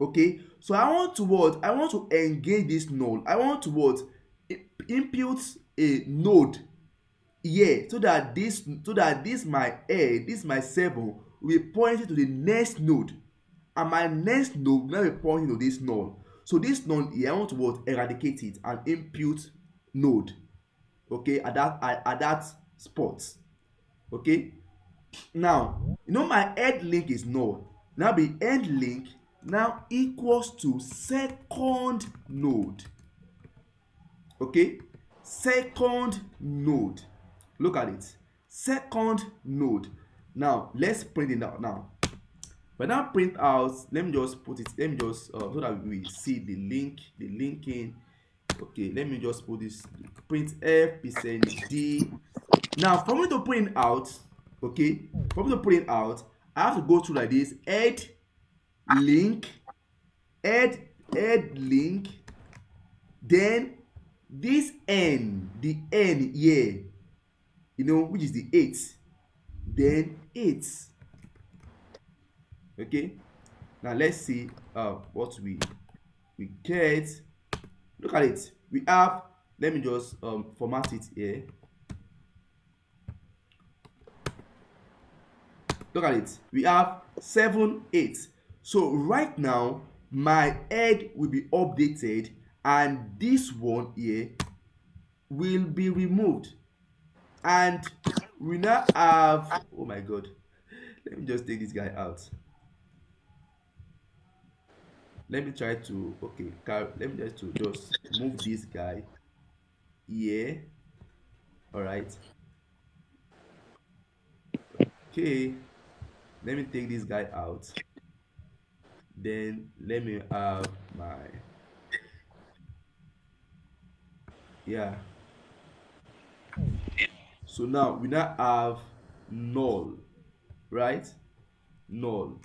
Okay, so I want to what? I want to engage this null. I want to what? Input a node here, so that this my head, this my 7 will be pointing to the next node, and my next node will now be pointing to this null. So this null here, I want to what? Eradicate it and input node, okay, at that spot. Okay, now you know my head link is null. Now the end link now equals to second node. Okay, second node. Look at it, second node. Now let's print it out. Now when I print out, let me just put it, let me just so that we see the linking. Okay, let me just put this print f %d. Now for me to print out, okay, for me to print out, I have to go through like this: add link, add link, then this n, the n here, you know, which is the 8, then 8. Okay, now let's see what we get. Look at it. We have, let me just format it here. Look at it. We have 7, 8. So right now my head will be updated and this one here will be removed, and we now have, oh my god, let me just take this guy out. Let me try to, okay, let me just move this guy here. All right, okay, let me take this guy out, then let me have my, yeah, so now we now have null, right? Null,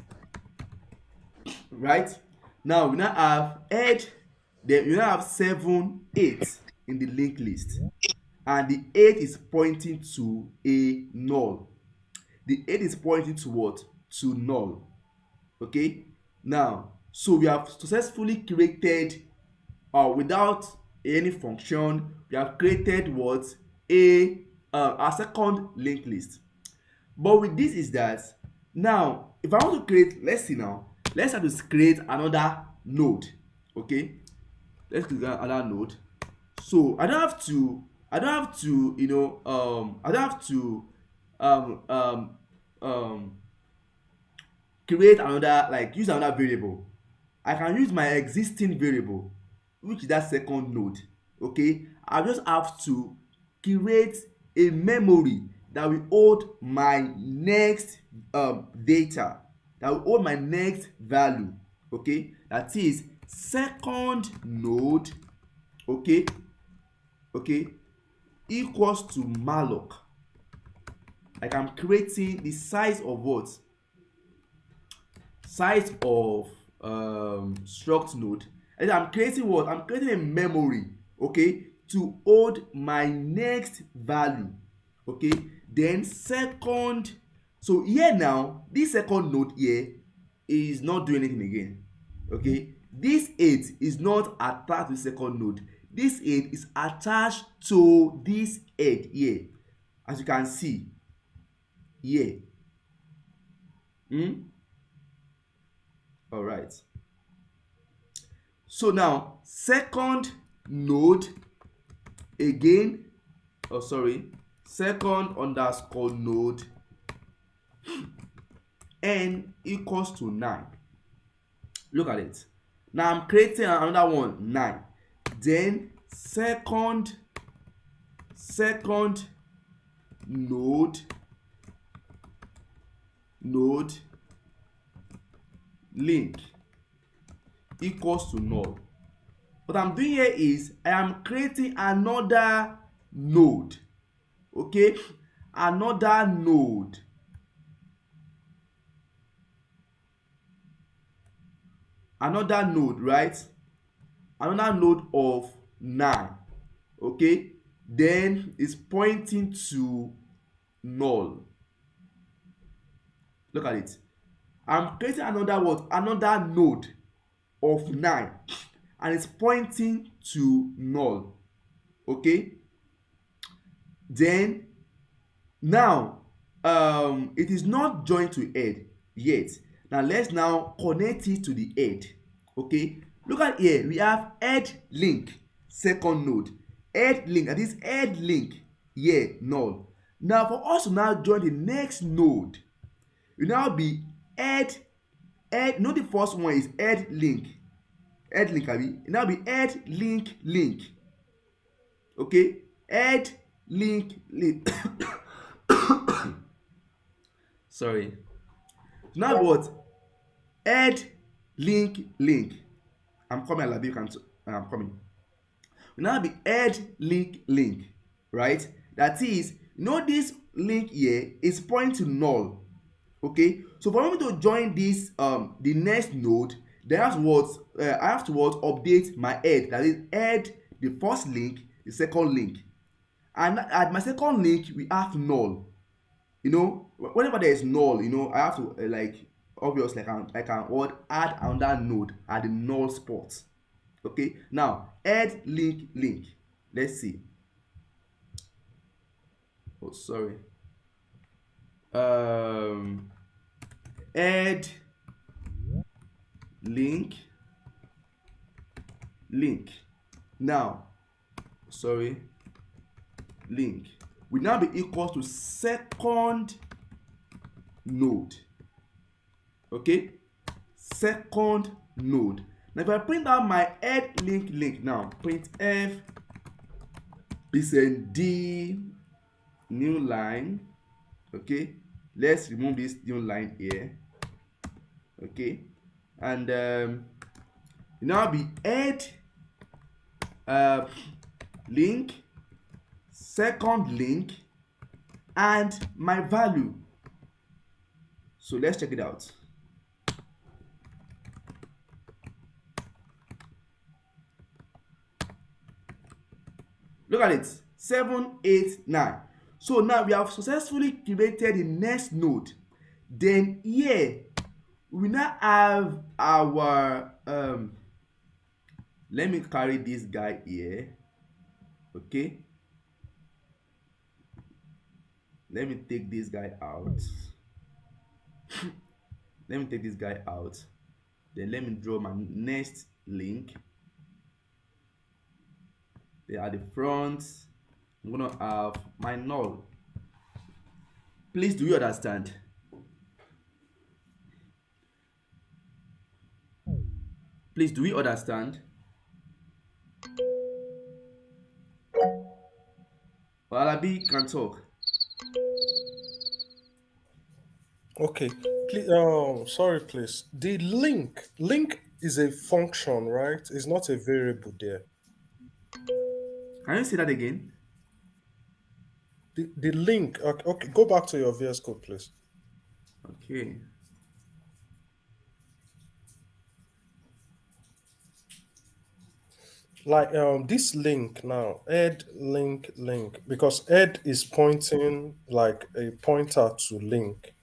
right? Now we now have add, then we now have 7, 8 in the linked list, and the 8 is pointing to a null. The 8 is pointing to what? To null. Okay, now so we have successfully created, without any function, we have created what? A second linked list. But with this is that now if I want to create, let's see, now let's have to create another node. Okay, let's create another node. So I don't have to you know, I don't have to create another, like use another variable. I can use my existing variable, which is that second node. Okay, I just have to create a memory that will hold my next data, that will hold my next value. Okay, that is second node, okay, equals to malloc. Like I'm creating the size of what? Size of struct node. And I'm creating what? I'm creating a memory, okay, to hold my next value. Okay, then second, so here now this second node here is not doing anything again. Okay, this 8 is not attached to the second node. This 8 is attached to this 8 here, as you can see here. All right, so now second node again, oh sorry, second underscore node n equals to 9. Look at it. Now I'm creating another one, 9. Then second node link. equals to null. What I'm doing here is I am creating another node. Okay, another node. Another node, right? Another node of 9. Okay, then it's pointing to null. Look at it. I'm creating another what? Another node of 9, and it's pointing to null. Okay, then now it is not joined to head yet. Now let's now connect it to the head. Okay, look at here, we have head link, second node, head link, and this head link here null. Now for us to now join the next node, it will now be head, no, the first one is head link, head link abi, it now be head link link. Okay, head link link. Sorry. Now what? Head link link. I'm coming, Alabi, you can, I'm coming. Now be head link link, right? That is, you know, this link here is pointing to null. Okay, so for me to join this the next node, then I have to what, I have to what, update my head, that is head, the first link, the second link, and at my second link we have null. You know, whenever there is null, you know, I have to like, obviously I can what, add another node at the null spot. Okay, now add link link, let's see. Oh, sorry. um add link link. Now, sorry, link will now be equal to second node. Okay, second node. Now if I print out my add link link, now print f is a d new line. Okay, let's remove this new line here. Okay, and now be add link, second link, and my value. So let's check it out. Look at it, 7, 8, 9. So now we have successfully created the next node. Then here we now have our let me carry this guy here. Okay, let me take this guy out. Let me take this guy out. Then let me draw my next link. They are the front. I'm gonna have my null. Please, do you understand? Please, do we understand? Well, Alabi can talk. Okay. Please, sorry, please. The link is a function, right? It's not a variable there. Can you say that again? The link. Okay, okay, go back to your VS Code, please. Okay. Like this link now, add link, because add is pointing like a pointer to link,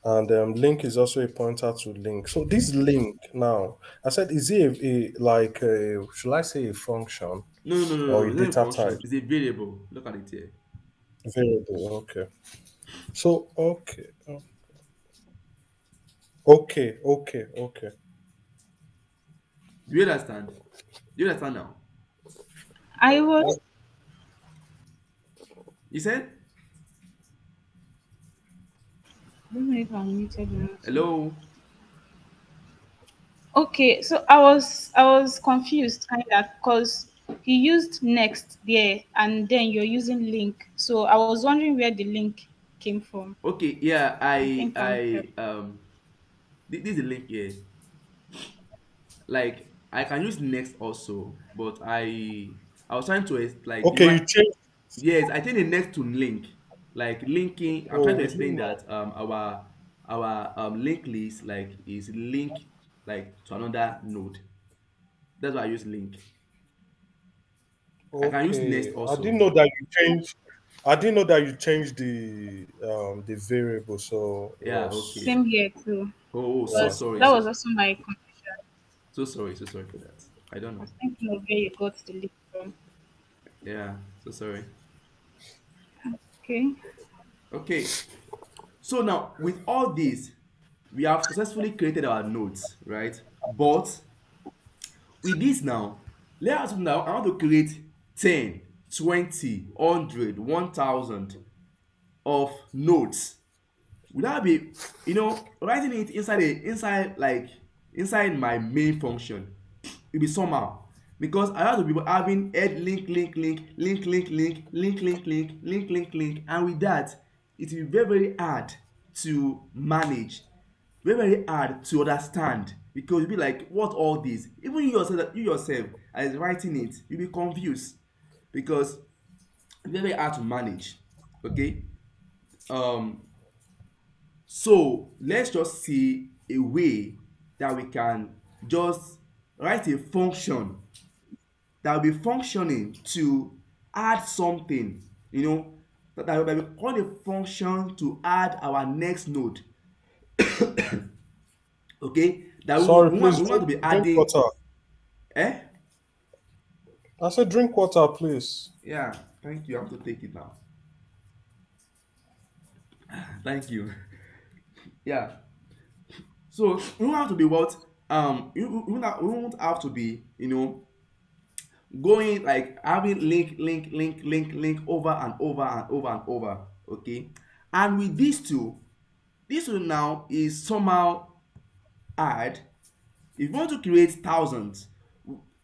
and link is also a pointer to link. So this link now, I said, is it like a, should I say a function No, no, no, no, or no. a It's not a data function. type? It's a variable. Look at it here. Variable. Okay. So okay, okay. Do you understand? Do you understand now? I was You said I don't know if I'm muted or not. hello. Okay, so I was confused kind of because he used next there and then you're using link. So I was wondering where the link came from. Okay, yeah, I think I'm this is the link here. like I can use next also, but I was trying to like Okay, you why. change. Yes, I think the next to link, like linking. I'm trying Oh, to is it explain not? that our link list like is link like to another node. That's why I use link. I can use next Okay, I also. didn't know that you changed. I didn't know that you changed the variable. So it Yeah, okay. was Same here too. So yeah. Because sorry, that was also my confusion. so sorry for that. I don't I know. was thinking of where you got the link from. Yeah, so sorry. Okay. Okay, so now with all this, we have successfully created our nodes, right? But with this now, let us now I want to create 10, 20, 100, 1000 of nodes. Would that be, writing it inside my main function will be somehow, because I have to be having add link link link link link link link link link link link link, and with that it will be very very hard to manage, very very hard to understand, because you'll be like what all this, even you yourself as writing it you'll be confused, because it's very very hard to manage. Okay. um so let's just see a way that we can just write a function that will be functioning to add something, that we call a function to add our next node. Okay, that we, Sorry, we, please want, we want to be drink adding. water. Eh? I said drink water, please. Yeah, thank you. I have to take it now. Thank you. Yeah. So we won't have to be what we won't have to be going like having link over and over and over and over. Okay, and with these two, this one now is somehow hard. If you want to create thousands,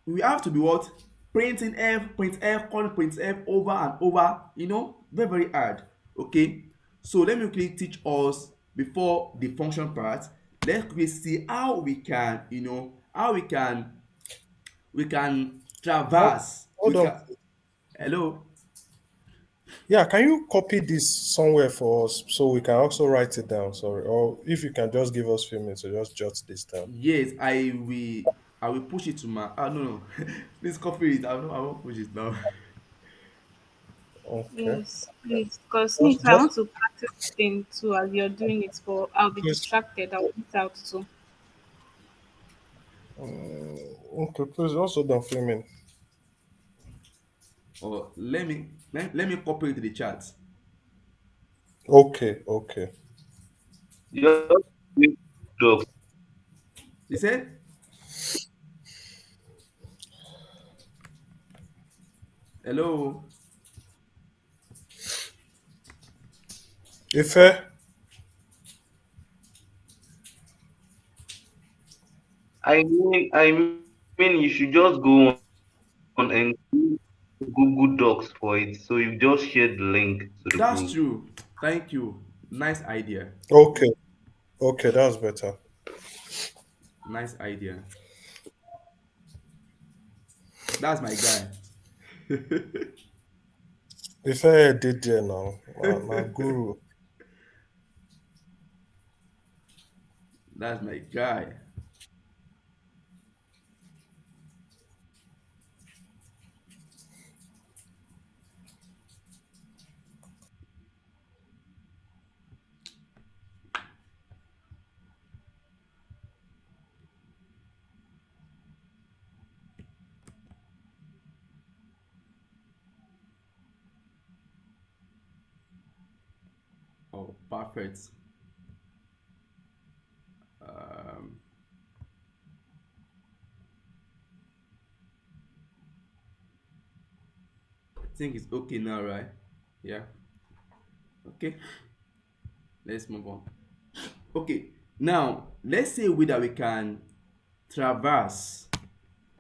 we have to be what, printing f print f calling print f over and over, very very hard. Okay, so let me quickly teach us before the function part. Let's quickly see how we can, how we can Hold, traverse, we hold on. can. Hello. Yeah, can you copy this somewhere for us so we can also write it down? Sorry, or if you can just give us a few minutes to just jot this down. Yes, I will push it to my, no no, please copy it. I won't push it now. Okay. Yes, please. Because me Just, too, I want just to practice the thing too as you're doing it, but I'll be please. distracted. I'll miss out too. Okay, please also don't film in. Or let me copy it to the chat. Okay, okay. Just make dogs. You said hello. Ife, I mean, you should just go on and Google Docs for it. So you just share the link to the That's group. true. Thank you. Nice idea. okay, okay, that's better. Nice idea. That's my guy. Ife did there now. My guru. That's my guy. Oh, perfect. Um, I think it's okay now, right? Yeah. Okay. Let's move on. Okay. Now, let's say that we can traverse.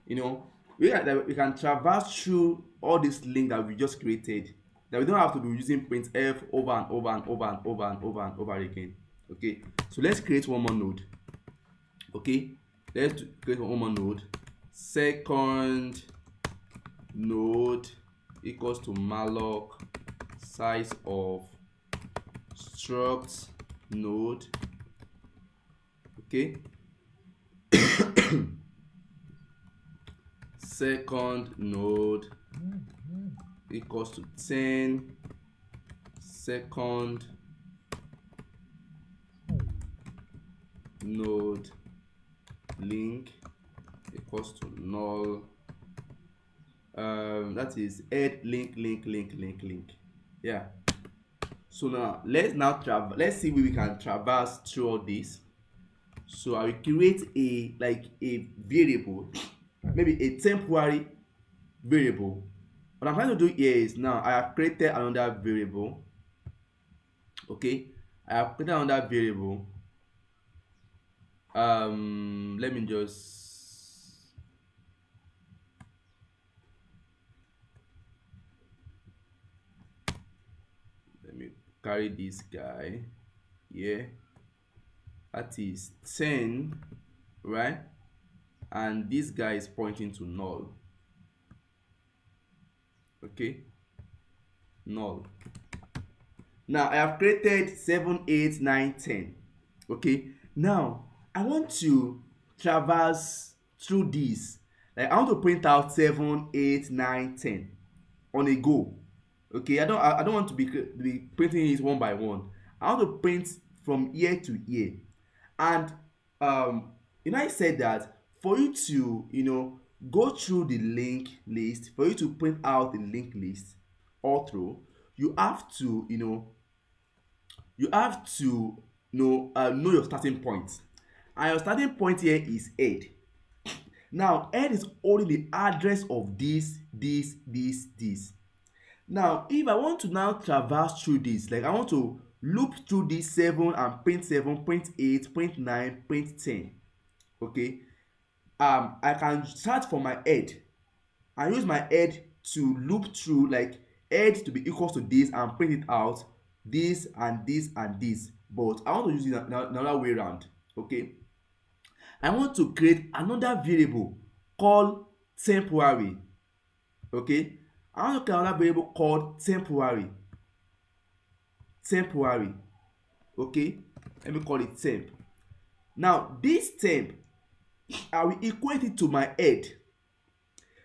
You know, that we can traverse through all this link that we just created. That we don't have to be using printf over and over and over and over and over and over again. Okay. So let's create one more node. Okay, let's create one more node. Second node equals to malloc size of struct node. Okay. Second node equals to 10. Second node link equals to null. That is add link. Yeah. So now let's see where we can traverse through all this. So I will create a variable, maybe a temporary variable. What I'm trying to do here is, now I have created another variable. Okay, I have created another variable. Let me just carry this guy here. That is 10, right? And this guy is pointing to null. Okay, null. Now I have created 7, 8, 9, 10. Okay, now I want to traverse through this. Like, I want to print out 7, 8, 9, 10 on a go. Okay, I don't want to be printing it one by one. I want to print from year to year. And I said that for you to go through the linked list, for you to print out the linked list all through, you have to know your starting point. And your starting point here is head. Now head is only the address of this. Now if I want to now traverse through this, like I want to loop through this 7 and print 7, print 8, print 9, print 10. Okay, I can start from my head and use my head to loop through, like head to be equal to this, and print it out this and this and this. But I want to use it another way around. Okay, I want to create another variable called temporary. Okay, I want to create another variable called temporary. Okay, let me call it temp. Now this temp, I will equate it to my head.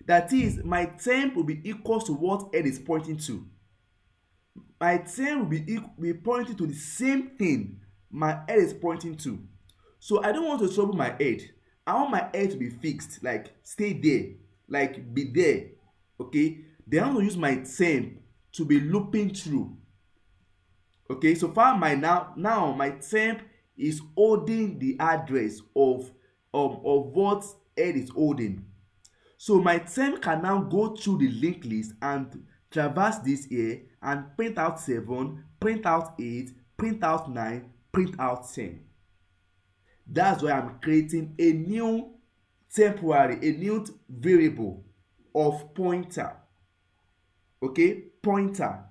That is, my temp will be equal to what head is pointing to. My temp will be pointing to the same thing my head is pointing to. So I don't want to trouble my head. I want my head to be fixed, like stay there, like be there. Okay, then I want to use my temp to be looping through. Okay, so far now my temp is holding the address of what head is holding. So my temp can now go through the linked list and traverse this here and print out 7, print out 8, print out 9, print out 10. That's why I'm creating a new temporary, a new variable of pointer. Okay, pointer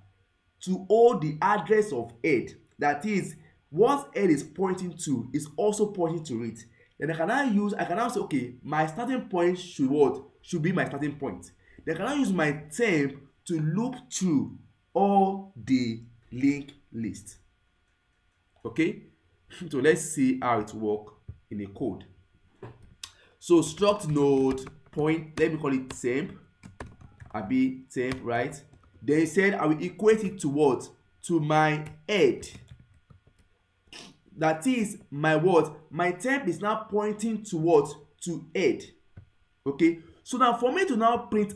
to hold the address of head. That is, what head is pointing to is also pointing to it. Then I can now say, okay, my starting point should be my starting point. Then I can now use my temp to loop through all the linked list. Okay, so let's see how it works in a code. So struct node point, let me call it temp, right? Then he said I will equate it to what? To my head. That is my what? My temp is now pointing to what? To head. Okay, so now for me to print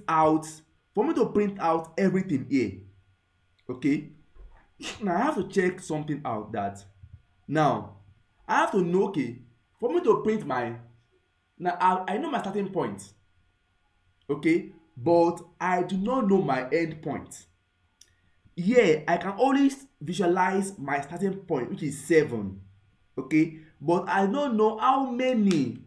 out everything here. Okay, now I have to check something out. That now I have to know, okay, for me to print I know my starting point. Okay, but I do not know my end point. Here I can always visualize my starting point, which is 7. Okay, but I don't know how many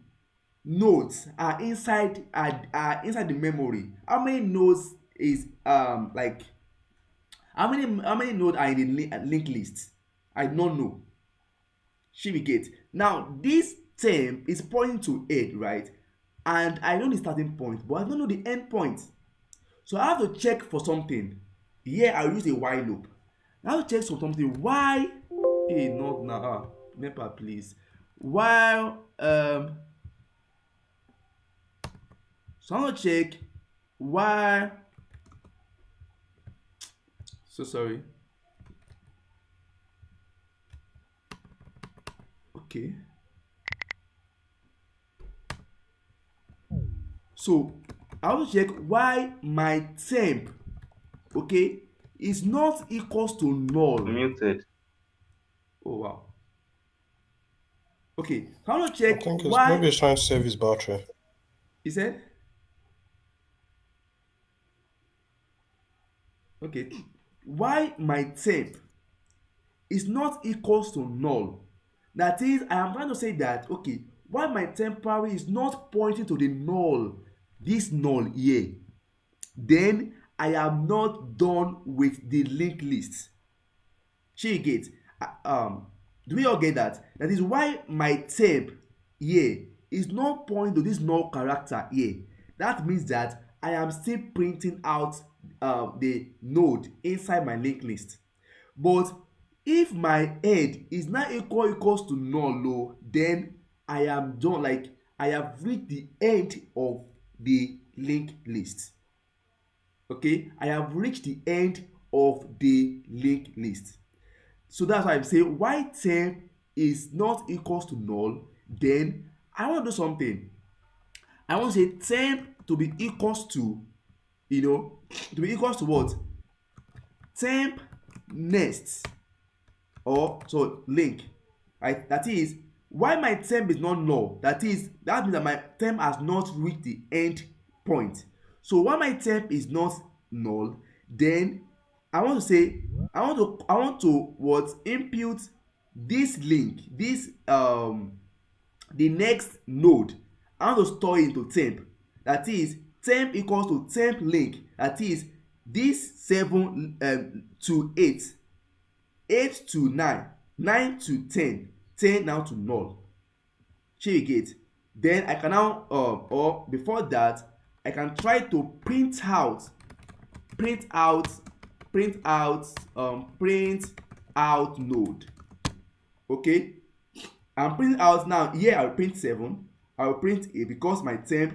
nodes are inside the memory. How many nodes is like how many nodes are in the linked list? I don't know. Should we get now this temp is pointing to head, right? And I know the starting point, but I don't know the end point. So I have to check for something. Here I'll use a while loop. I have to check for something. Why? Hey, not now. NEPA, please. While so I'm gonna check why. So sorry. Okay. So I will check why my temp, okay, is not equals to null. Muted. Oh wow. Okay, I want to I check think it's maybe why. it's trying to save his battery. He said, okay, why my temp is not equals to null. That is, I am trying to say that, okay, why my temporary is not pointing to the null, this null here, then I am not done with the linked list. Shey you get? Do we all get that? That is why my temp here is not pointing to this null character here. That means that I am still printing out the node inside my linked list. But if my head is now equals to null, then I am done. Like I have reached the end of the linked list. Okay, I have reached the end of the linked list. So that's why I'm saying why temp is not equals to null, then I want to do something. I want to say temp to be equals to, to be equals to what? Temp next, or so link, right? That is why my temp is not null. That means that my temp has not reached the end point. So why my temp is not null, then I want to say I want to what impute this link, this the next node. I want to store it into temp. That is temp equals to temp link. That is this 7 to 8, 8 to 9, 9 to 10, 10 now to null. Shey you get? Then I can now or before that I can try to print out print out print out print out node. Okay, I'm printing out now. Here I will print 7, I will print 8 because my temp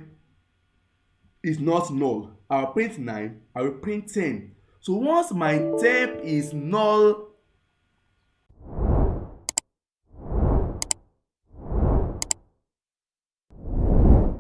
is not null. I will print 9, I will print 10. So once my temp is null